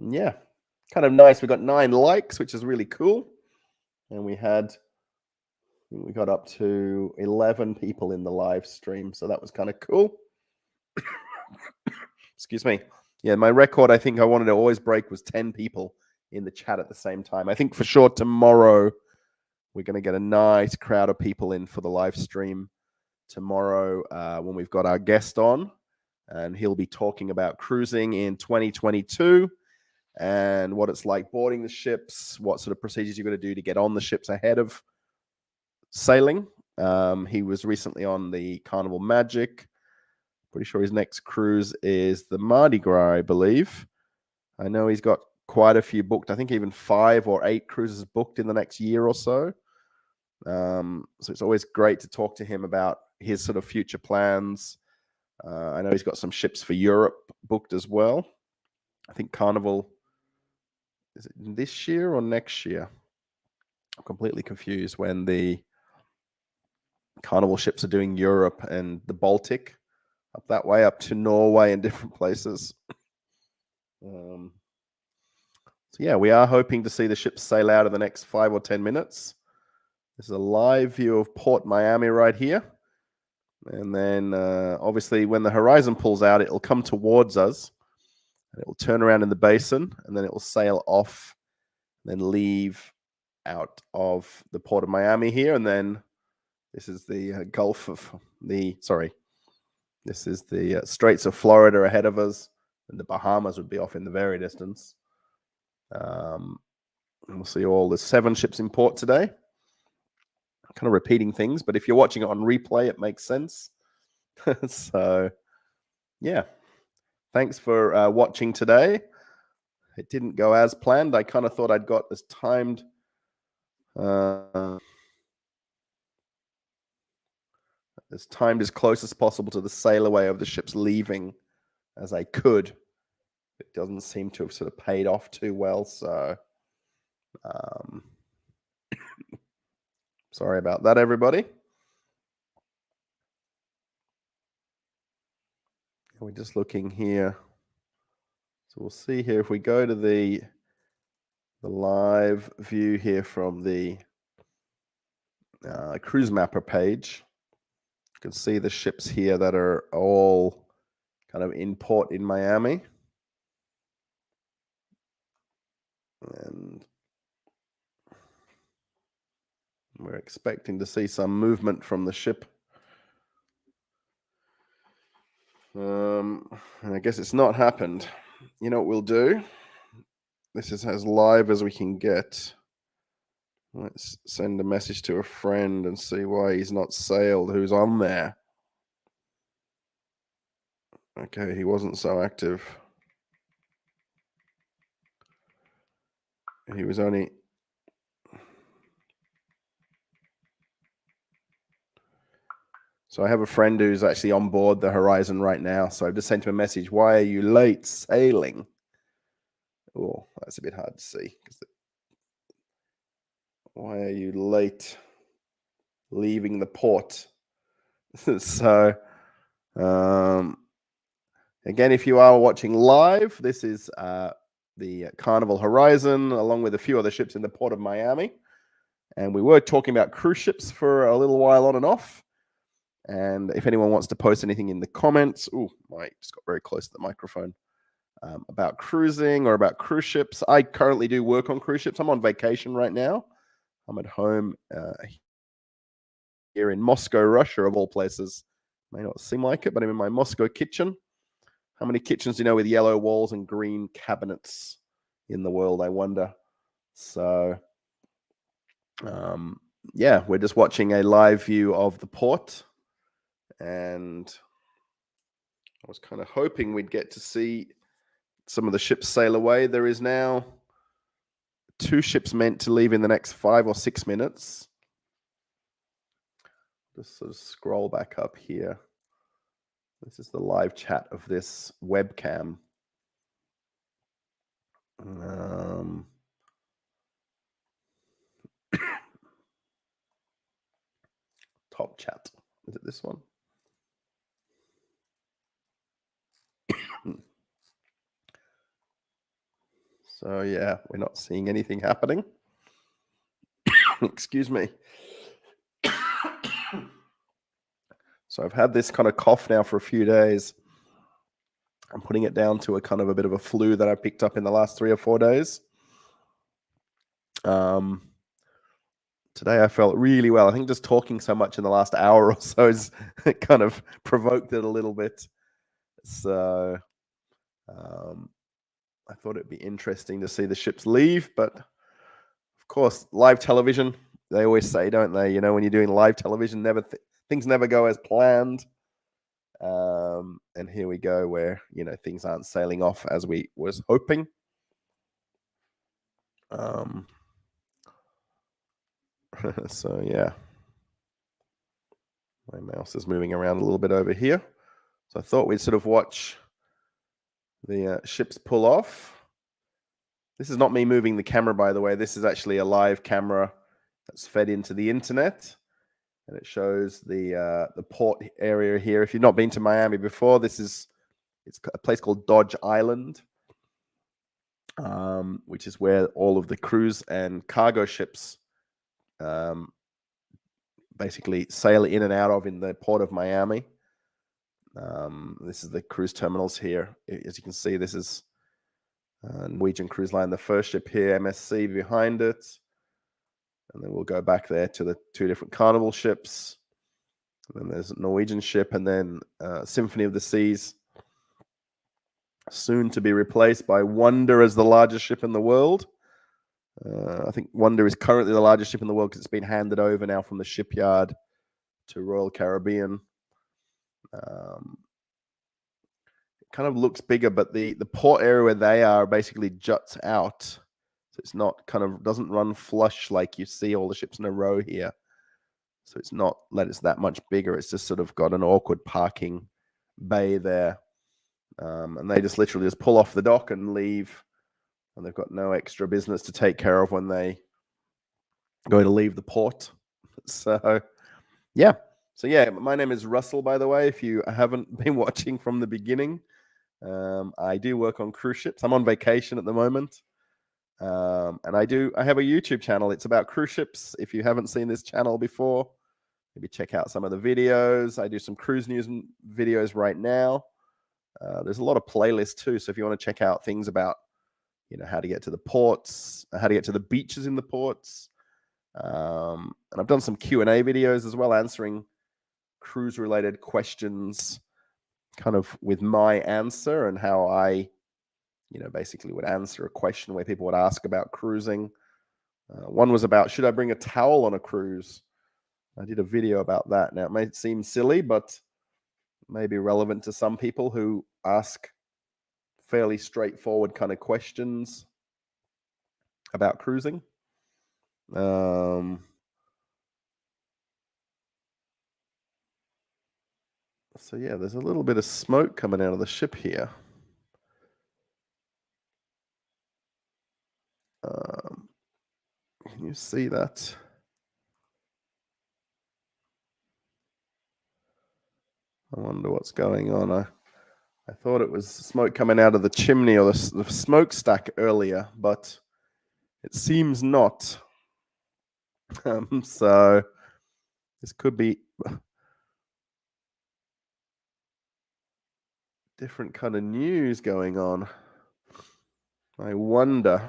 Yeah, kind of nice. We got 9 likes, which is really cool. And we got up to 11 people in the live stream. So that was kind of cool. Excuse me. Yeah, my record, I think I wanted to always break, was 10 people in the chat at the same time. I think for sure tomorrow we're going to get a nice crowd of people in for the live stream tomorrow when we've got our guest on. And he'll be talking about cruising in 2022 and what it's like boarding the ships, what sort of procedures you're going to do to get on the ships ahead of sailing. He was recently on the Carnival Magic. Pretty sure his next cruise is the Mardi Gras, I believe. I know he's got quite a few booked. I think even 5 or 8 cruises booked in the next year or so. So it's always great to talk to him about his sort of future plans. I know he's got some ships for Europe booked as well. I think Carnival, is it this year or next year? I'm completely confused when the Carnival ships are doing Europe and the Baltic, up that way, up to Norway and different places. So yeah, we are hoping to see the ships sail out in the next 5 or 10 minutes. This is a live view of Port Miami right here. And then obviously when the Horizon pulls out, it'll come towards us. And it will turn around in the basin, and then it will sail off, then leave out of the Port of Miami here. And then this is the Gulf of the, sorry, this is the Straits of Florida ahead of us, and the Bahamas would be off in the very distance. And we'll see all the 7 ships in port today. Kind of repeating things, but if you're watching it on replay, it makes sense. So, yeah. Thanks for watching today. It didn't go as planned. I kind of thought I'd got as timed as close as possible to the sail away of the ships leaving as I could. It doesn't seem to have sort of paid off too well. So sorry about that, everybody. We're just looking here. So we'll see here if we go to the live view here from the cruise mapper page. You can see the ships here that are all kind of in port in Miami. And we're expecting to see some movement from the ship. And I guess it's not happened. You know what we'll do? This is as live as we can get. Let's send a message to a friend and see why he's not sailed, who's on there. Okay, he wasn't so active. He was only... So I have a friend who's actually on board the Horizon right now. So I've just sent him a message. Why are you late sailing? Oh, that's a bit hard to see. Why are you late leaving the port? So, again, if you are watching live, this is the Carnival Horizon, along with a few other ships in the port of Miami. And we were talking about cruise ships for a little while on and off. And if anyone wants to post anything in the comments, I just got very close to the microphone, about cruising or about cruise ships. I currently do work on cruise ships. I'm on vacation right now. I'm at home here in Moscow, Russia, of all places. May not seem like it, but I'm in my Moscow kitchen. How many kitchens do you know with yellow walls and green cabinets in the world, I wonder? So, yeah, we're just watching a live view of the port. And I was kind of hoping we'd get to see some of the ships sail away. There is now 2 ships meant to leave in the next 5 or 6 minutes. Just sort of scroll back up here. This is the live chat of this webcam. Top chat. Is it this one? So yeah, we're not seeing anything happening. Excuse me. So I've had this kind of cough now for a few days. I'm putting it down to a kind of a bit of a flu that I picked up in the last 3 or 4 days. Today I felt really well. I think just talking so much in the last hour or so has kind of provoked it a little bit. So I thought it'd be interesting to see the ships leave, but of course, live television, they always say, don't they? You know, when you're doing live television, things never go as planned. And here we go, where, you know, things aren't sailing off as we was hoping. So yeah, my mouse is moving around a little bit over here. So I thought we'd sort of watch the ships pull off. This is not me moving the camera, by the way. This is actually a live camera that's fed into the internet, and it shows the port area here. If you've not been to Miami before, it's a place called Dodge Island, which is where all of the cruise and cargo ships basically sail in and out of in the port of Miami. This is the cruise terminals here. As you can see, this is Norwegian Cruise Line, the first ship here, MSC behind it. And then we'll go back there to the 2 different Carnival ships. And then there's a Norwegian ship, and then Symphony of the Seas, soon to be replaced by Wonder as the largest ship in the world. I think Wonder is currently the largest ship in the world because it's been handed over now from the shipyard to Royal Caribbean. It kind of looks bigger, but the port area where they are basically juts out. So it's not doesn't run flush like you see all the ships in a row here. So it's not that it's that much bigger. It's just sort of got an awkward parking bay there. And they just literally just pull off the dock and leave. And they've got no extra business to take care of when they go to leave the port. So, yeah. So, yeah, my name is Russell, by the way, if you haven't been watching from the beginning. I do work on cruise ships. I'm on vacation at the moment. And I have a YouTube channel. It's about cruise ships. If you haven't seen this channel before, maybe check out some of the videos. I do some cruise news videos right now. There's a lot of playlists too. So if you want to check out things about, how to get to the ports, how to get to the beaches in the ports, and I've done some Q&A videos as well, answering cruise-related questions, kind of with my answer and how I, basically would answer a question where people would ask about cruising. One was about, should I bring a towel on a cruise? I did a video about that. Now, it may seem silly, but may be relevant to some people who ask fairly straightforward kind of questions about cruising. So yeah, there's a little bit of smoke coming out of the ship here. Can you see that? I wonder what's going on. I thought it was smoke coming out of the chimney or the smokestack earlier, but it seems not. So this could be different kind of news going on. I wonder.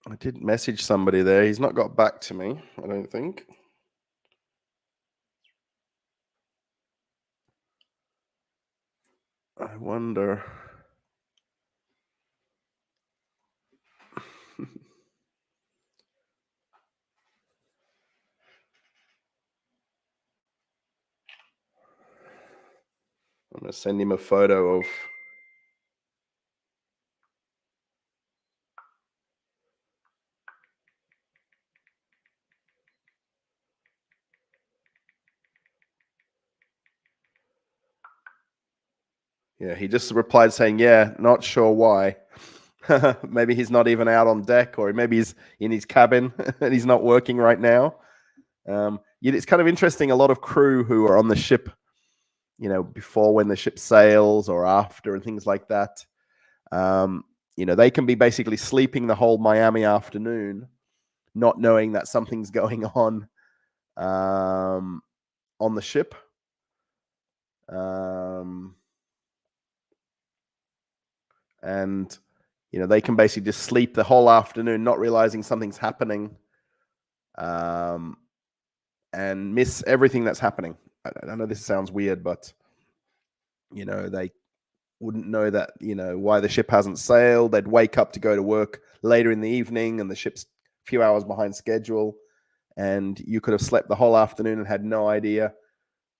I did message somebody there. He's not got back to me, I don't think. I wonder. I'm going to send him a photo of. Yeah, he just replied saying, yeah, not sure why. Maybe he's not even out on deck, or maybe he's in his cabin and he's not working right now. It's kind of interesting. A lot of crew who are on the ship, before when the ship sails or after and things like that, they can be basically sleeping the whole Miami afternoon, not knowing that something's going on the ship. And they can basically just sleep the whole afternoon, not realizing something's happening, and miss everything that's happening. I know this sounds weird, but they wouldn't know that, why the ship hasn't sailed. They'd wake up to go to work later in the evening and the ship's a few hours behind schedule, and you could have slept the whole afternoon and had no idea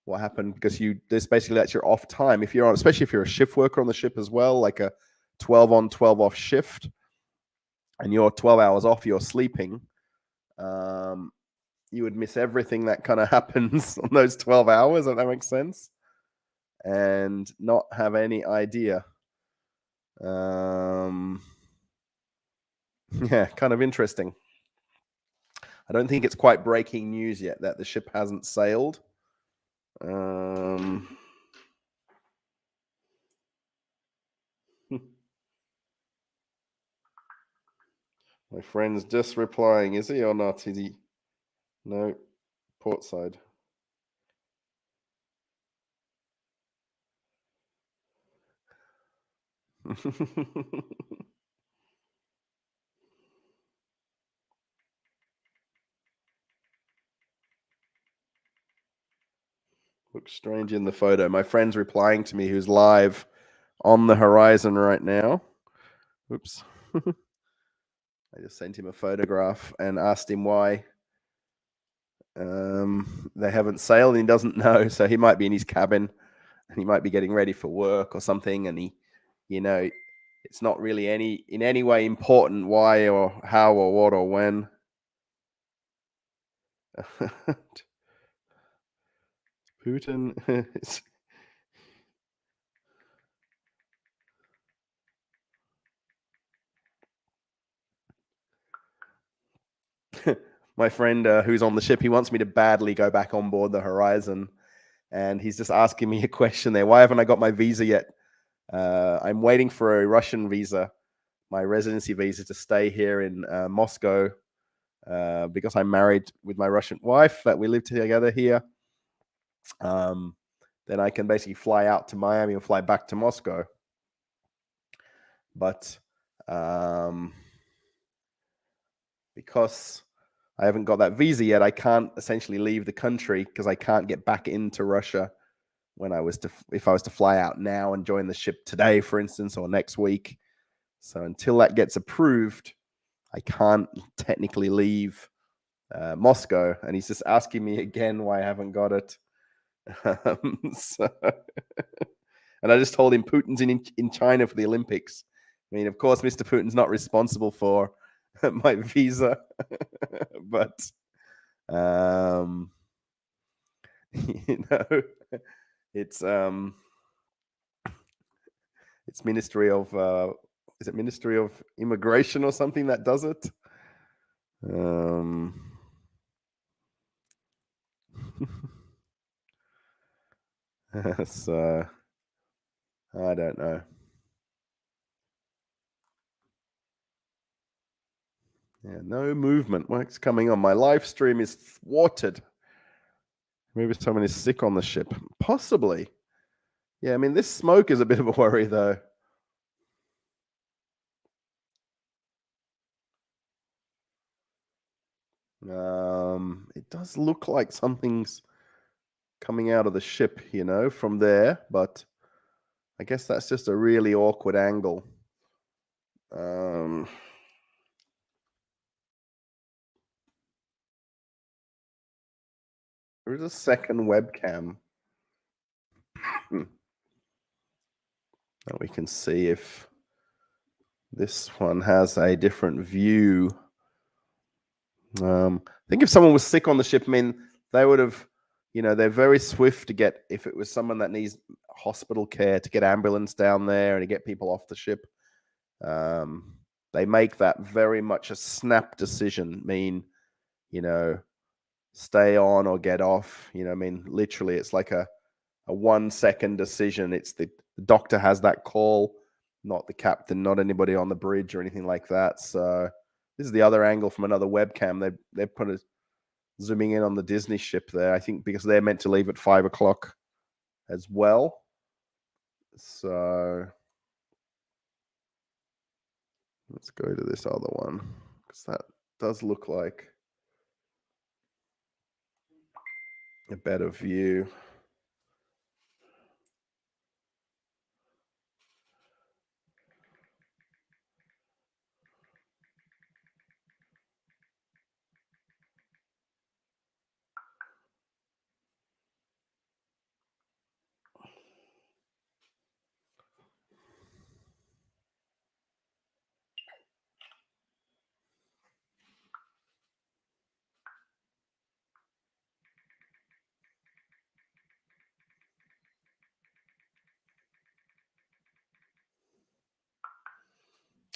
what happened, because that's your off time. If you're on, especially if you're a shift worker on the ship as well, like a 12 on, 12 off shift, and you're 12 hours off, you're sleeping, you would miss everything that kind of happens on those 12 hours, if that makes sense, and not have any idea. Yeah, kind of interesting. I don't think it's quite breaking news yet that the ship hasn't sailed. My friend's just replying. Is he or not? Is he? No, port side. Looks strange in the photo. My friend's replying to me, who's live on the Horizon right now. Oops. I just sent him a photograph and asked him why they haven't sailed, and he doesn't know. So he might be in his cabin and he might be getting ready for work or something, and he, it's not really in any way important why or how or what or when. Putin. My friend who's on the ship, he wants me to badly go back on board the Horizon, and he's just asking me a question there. Why haven't I got my visa yet? I'm waiting for a Russian visa my residency visa to stay here in Moscow because I'm married with my Russian wife, that we live together here. Then I can basically fly out to Miami and fly back to Moscow. But because I haven't got that visa yet, I can't essentially leave the country because I can't get back into Russia if I was to fly out now and join the ship today, for instance, or next week. So until that gets approved, I can't technically leave Moscow. And he's just asking me again why I haven't got it. And I just told him Putin's in China for the Olympics. I mean, of course, Mr. Putin's not responsible for my visa, but it's Ministry of is it Ministry of Immigration or something that does it? So I don't know. Yeah, no movement. What's coming on? My live stream is thwarted. Maybe someone is sick on the ship. Possibly. Yeah, I mean, this smoke is a bit of a worry, though. It does look like something's coming out of the ship, from there, but I guess that's just a really awkward angle. There is a second webcam that we can see if this one has a different view. I think if someone was sick on the ship, I mean, they would have, they're very swift to get, if it was someone that needs hospital care, to get ambulance down there and to get people off the ship. They make that very much a snap decision, stay on or get off. Literally, it's like a 1 second decision. It's the doctor has that call, not the captain, not anybody on the bridge or anything like that. So this is the other angle from another webcam. They put it zooming in on the Disney ship there, I think, because they're meant to leave at 5 o'clock as well. So let's go to this other one, because that does look like a better view.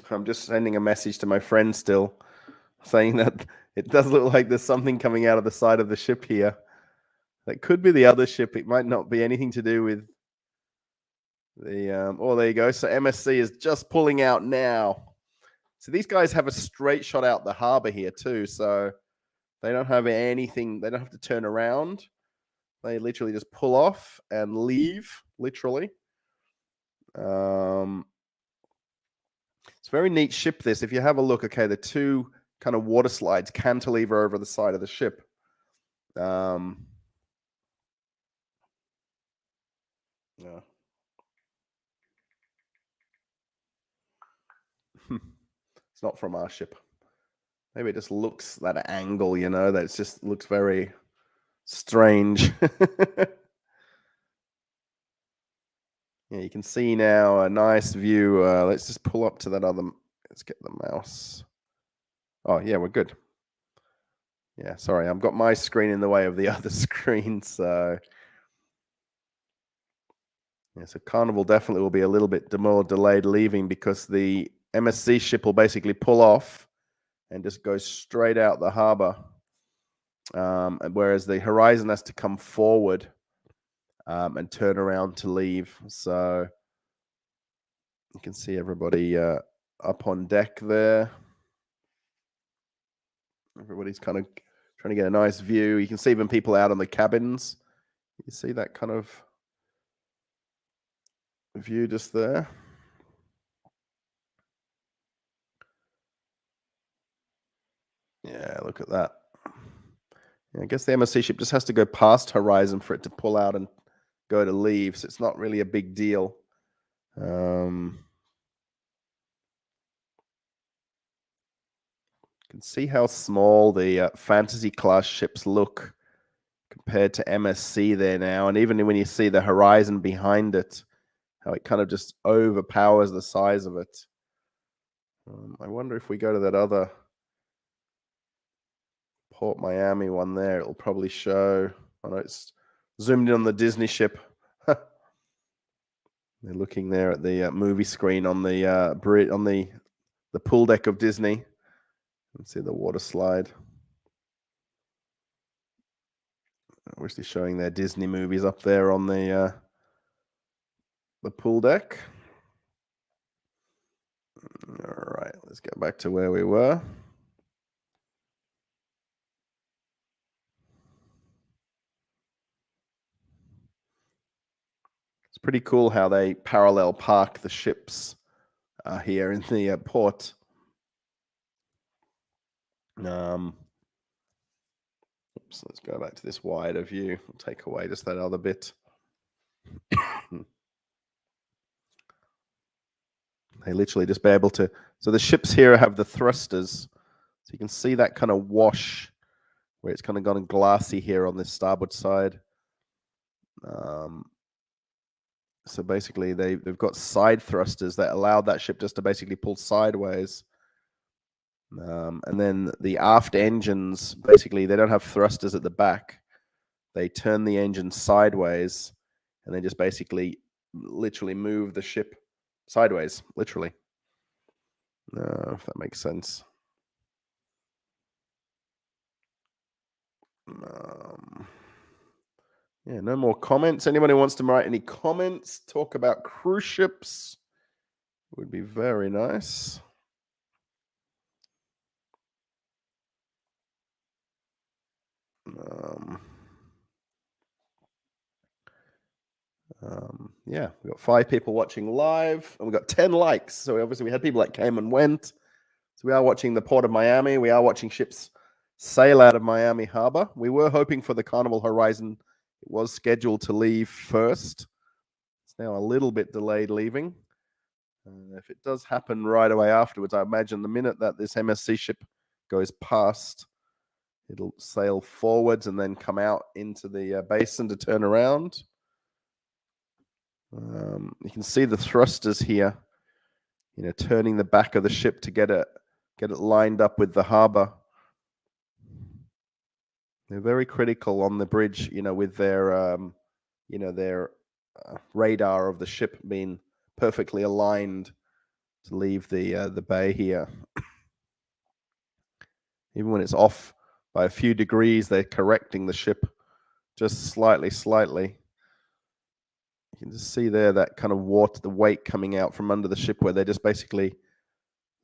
I'm just sending a message to my friend still, saying that it does look like there's something coming out of the side of the ship here. That could be the other ship. It might not be anything to do with the. Oh, there you go. So MSC is just pulling out now. So these guys have a straight shot out the harbor here too. So they don't have anything. They don't have to turn around. They literally just pull off and leave. Literally. It's a very neat ship, this. If you have a look, okay, the two kind of water slides cantilever over the side of the ship. Yeah. It's not from our ship. Maybe it just looks that angle, that it just looks very strange. Yeah, you can see now a nice view. Let's just pull up to that other. Let's get the mouse. Oh, yeah, we're good. Yeah, sorry, I've got my screen in the way of the other screen. So, yeah, so Carnival definitely will be a little bit more delayed leaving, because the MSC ship will basically pull off and just go straight out the harbor. Whereas the Horizon has to come forward and turn around to leave. So you can see everybody up on deck there. Everybody's kind of trying to get a nice view. You can see even people out on the cabins. You see that kind of view just there. Yeah, look at that. Yeah, I guess the MSC ship just has to go past Horizon for it to pull out and go to leave, so it's not really a big deal. You can see how small the fantasy class ships look compared to MSC there now, and even when you see the Horizon behind it, how it kind of just overpowers the size of it. I wonder if we go to that other Port Miami one there, it'll probably show. I know it's zoomed in on the Disney ship. They're looking there at the movie screen on the on the pool deck of Disney. Let's see the water slide. Obviously showing their Disney movies up there on the pool deck. All right, let's get back to where we were. It's pretty cool how they parallel park the ships here in the port. Oops, let's go back to this wider view. We'll take away just that other bit. They literally just be able to. So the ships here have the thrusters. So you can see that kind of wash where it's kind of gone glassy here on this starboard side. So basically they've got side thrusters that allow that ship just to basically pull sideways. And then the aft engines, basically they don't have thrusters at the back. They turn the engine sideways and they just basically literally move the ship sideways, literally. If that makes sense. Yeah, no more comments. Anybody wants to write any comments, talk about cruise ships, would be very nice. Yeah, we've got 5 people watching live and we've got 10 likes. So obviously we had people that came and went. So we are watching the Port of Miami. We are watching ships sail out of Miami Harbor. We were hoping for the Carnival Horizon. It was scheduled to leave first. It's now a little bit delayed leaving. If it does happen right away afterwards, I imagine the minute that this MSC ship goes past, it'll sail forwards and then come out into the basin to turn around. You can see the thrusters here, turning the back of the ship to get it lined up with the harbor. They're very critical on the bridge, with their, their radar of the ship being perfectly aligned to leave the bay here. Even when it's off by a few degrees, they're correcting the ship just slightly. You can just see there that kind of water, the weight coming out from under the ship where they're just basically,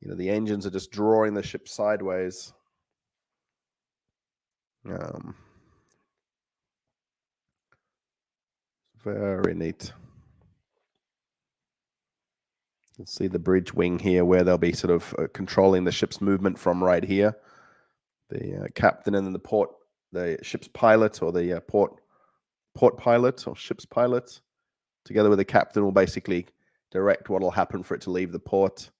the engines are just drawing the ship sideways. Very neat. You can see the bridge wing here where they'll be sort of controlling the ship's movement from right here. The captain and then the ship's pilot or the port pilot or ship's pilot, together with the captain, will basically direct what will happen for it to leave the port.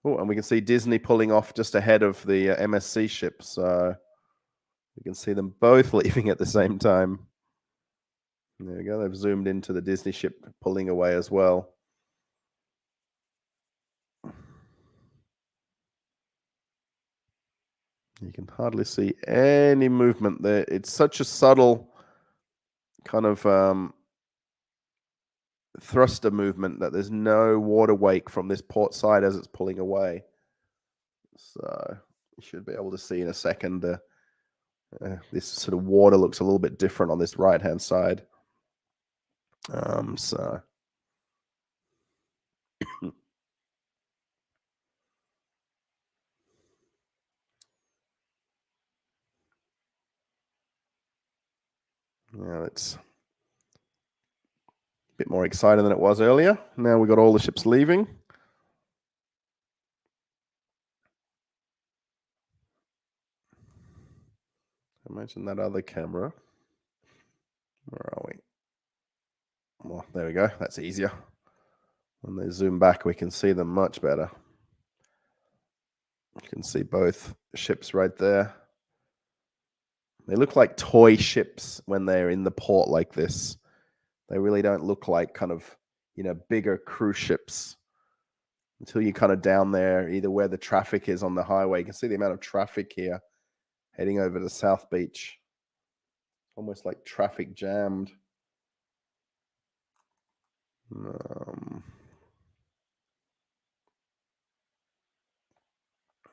Oh, and we can see Disney pulling off just ahead of the MSC ship. So we can see them both leaving at the same time. There we go. They've zoomed into the Disney ship pulling away as well. You can hardly see any movement there. It's such a subtle kind of thruster movement that there's no water wake from this port side as it's pulling away. So you should be able to see in a second this sort of water looks a little bit different on this right-hand side. So Yeah, it's a bit more exciting than it was earlier. Now we've got all the ships leaving. Imagine that other camera. Where are we? Well, there we go. That's easier. When they zoom back, we can see them much better. You can see both ships right there. They look like toy ships when they're in the port like this. They really don't look like kind of, bigger cruise ships until you're kind of down there, either where the traffic is on the highway. You can see the amount of traffic here heading over to South Beach. Almost like traffic jammed.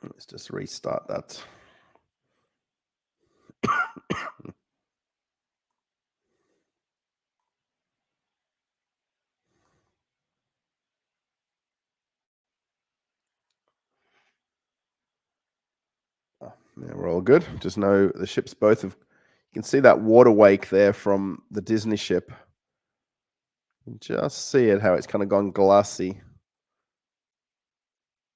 Let's just restart that. Yeah, we're all good. Just know the ships both have. You can see that water wake there from the Disney ship. Just see it, how it's kind of gone glassy,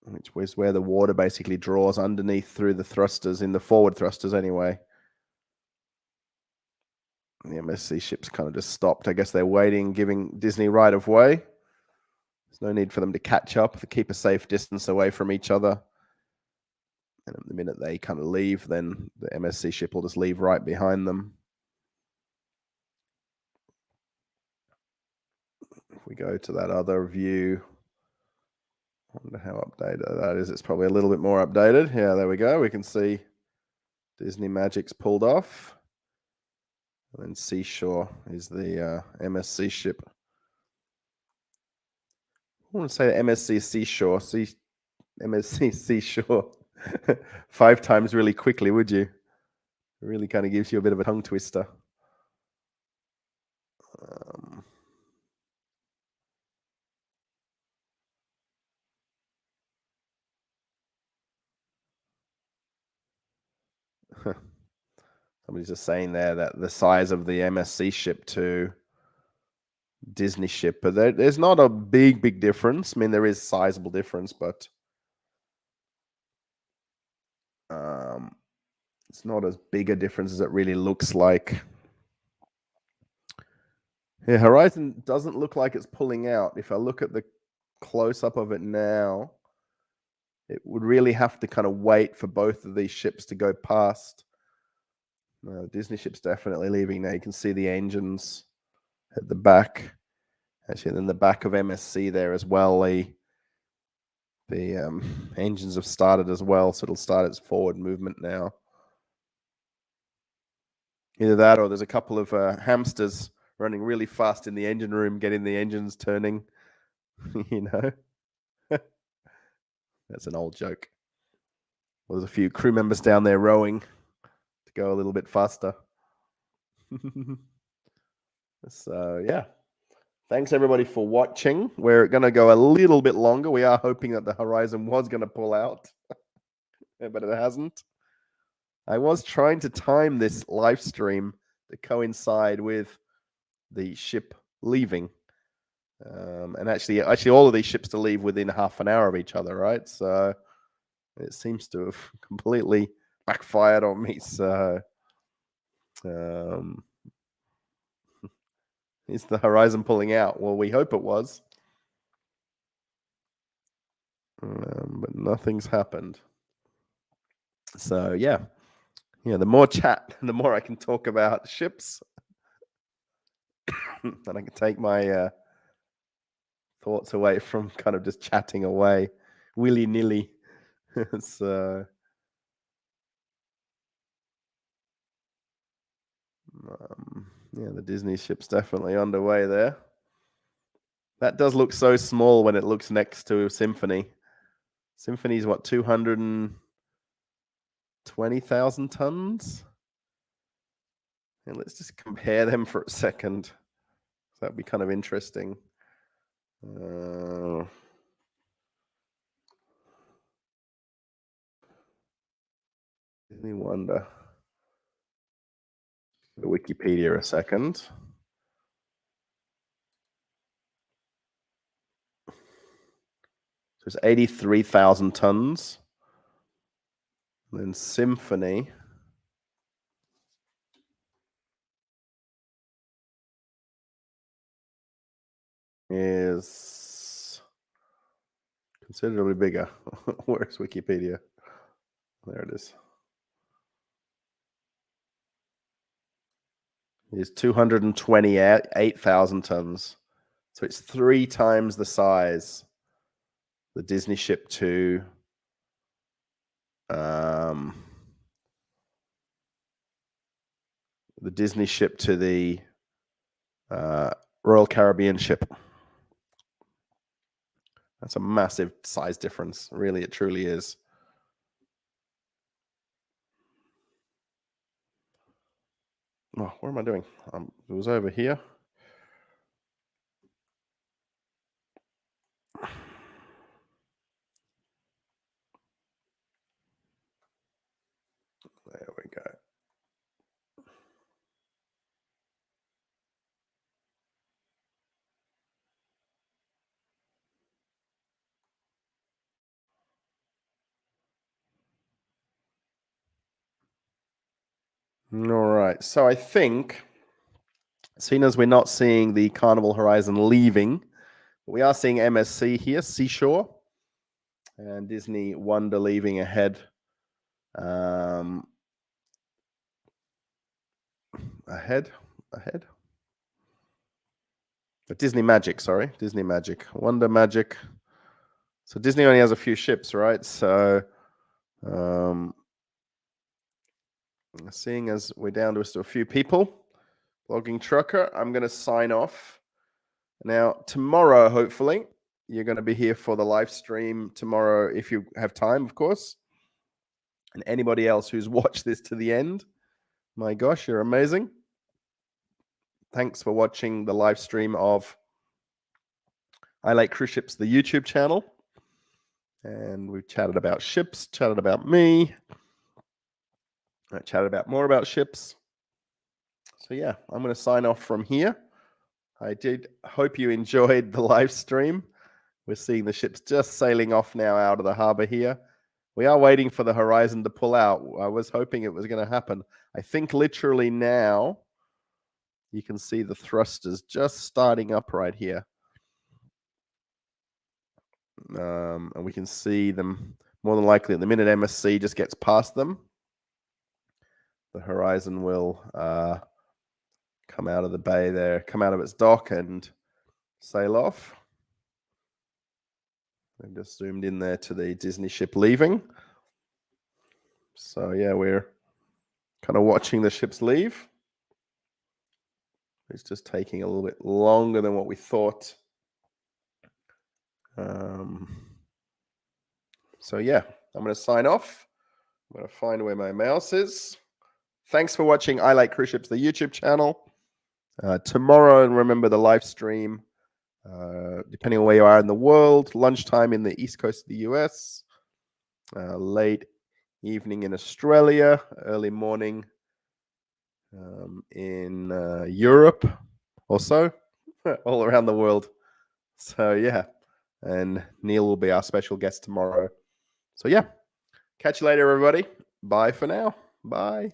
which was where the water basically draws underneath through the thrusters, in the forward thrusters anyway. The MSC ship's kind of just stopped. I guess they're waiting, giving Disney right of way. There's no need for them to catch up, to keep a safe distance away from each other. And the minute they kind of leave, then the MSC ship will just leave right behind them. If we go to that other view, I wonder how updated that is. It's probably a little bit more updated. Yeah, there we go. We can see Disney Magic's pulled off. And then Seashore is the MSC ship. I want to say MSC Seashore. MSC Seashore. 5 times really quickly, would you? It really kind of gives you a bit of a tongue twister. Somebody's just saying there that the size of the MSC ship to Disney ship, but there's not a big difference. I mean, there is sizable difference, but it's not as big a difference as it really looks like. Yeah, Horizon doesn't look like it's pulling out. If I look at the close-up of it now, it would really have to kind of wait for both of these ships to go past. No, Disney ship's definitely leaving now. You can see the engines at the back. Actually, then the back of MSC there as well. The engines have started as well, so it'll start its forward movement now. Either that, or there's a couple of hamsters running really fast in the engine room, getting the engines turning. That's an old joke. Well, there's a few crew members down there rowing to go a little bit faster. So, yeah. Thanks, everybody, for watching. We're going to go a little bit longer. We are hoping that the Horizon was going to pull out, but it hasn't. I was trying to time this live stream to coincide with the ship leaving. And actually, all of these ships to leave within half an hour of each other, right? So it seems to have completely backfired on me. So is the Horizon pulling out? Well, we hope it was. But nothing's happened. So yeah, the more chat, the more I can talk about ships, and I can take my thoughts away from kind of just chatting away willy-nilly. So the Disney ship's definitely underway there. That does look so small when it looks next to Symphony. Symphony's what, 220,000 tons? And let's just compare them for a second. That'd be kind of interesting. Let me wonder. The Wikipedia a second. So it's 83,000 tons. And then Symphony is considerably bigger. Where's Wikipedia? There it is. It's 228,000 tons. So it's 3 times the size. The Disney ship to the Royal Caribbean ship. That's a massive size difference. Really, it truly is. Oh, what am I doing? It was over here. There we go. All right. So I think, seeing as we're not seeing the Carnival Horizon leaving, we are seeing MSC here, Seashore, and Disney Wonder leaving ahead. Ahead. Disney Magic, sorry. Disney Magic. Wonder Magic. So Disney only has a few ships, right? So seeing as we're down to just a few people, Blogging Trucker, I'm going to sign off. Now, tomorrow, hopefully, you're going to be here for the live stream tomorrow if you have time, of course. And anybody else who's watched this to the end, my gosh, you're amazing. Thanks for watching the live stream of I Like Cruise Ships, the YouTube channel. And we've chatted about ships, chatted about me. I chatted more about ships. So yeah, I'm going to sign off from here. I did hope you enjoyed the live stream. We're seeing the ships just sailing off now out of the harbor here. We are waiting for the Horizon to pull out. I was hoping it was going to happen. I think literally now you can see the thrusters just starting up right here. And we can see them more than likely at the minute MSC just gets past them. The Horizon will come out of the bay there, come out of its dock and sail off. I just zoomed in there to the Disney ship leaving. So yeah, we're kind of watching the ships leave. It's just taking a little bit longer than what we thought. So yeah, I'm going to sign off. I'm going to find where my mouse is. Thanks for watching I Like Cruise Ships, the YouTube channel. Tomorrow, and remember the live stream, depending on where you are in the world, lunchtime in the East Coast of the US, late evening in Australia, early morning in Europe, also all around the world. So yeah, and Neil will be our special guest tomorrow. So yeah, catch you later, everybody. Bye for now. Bye.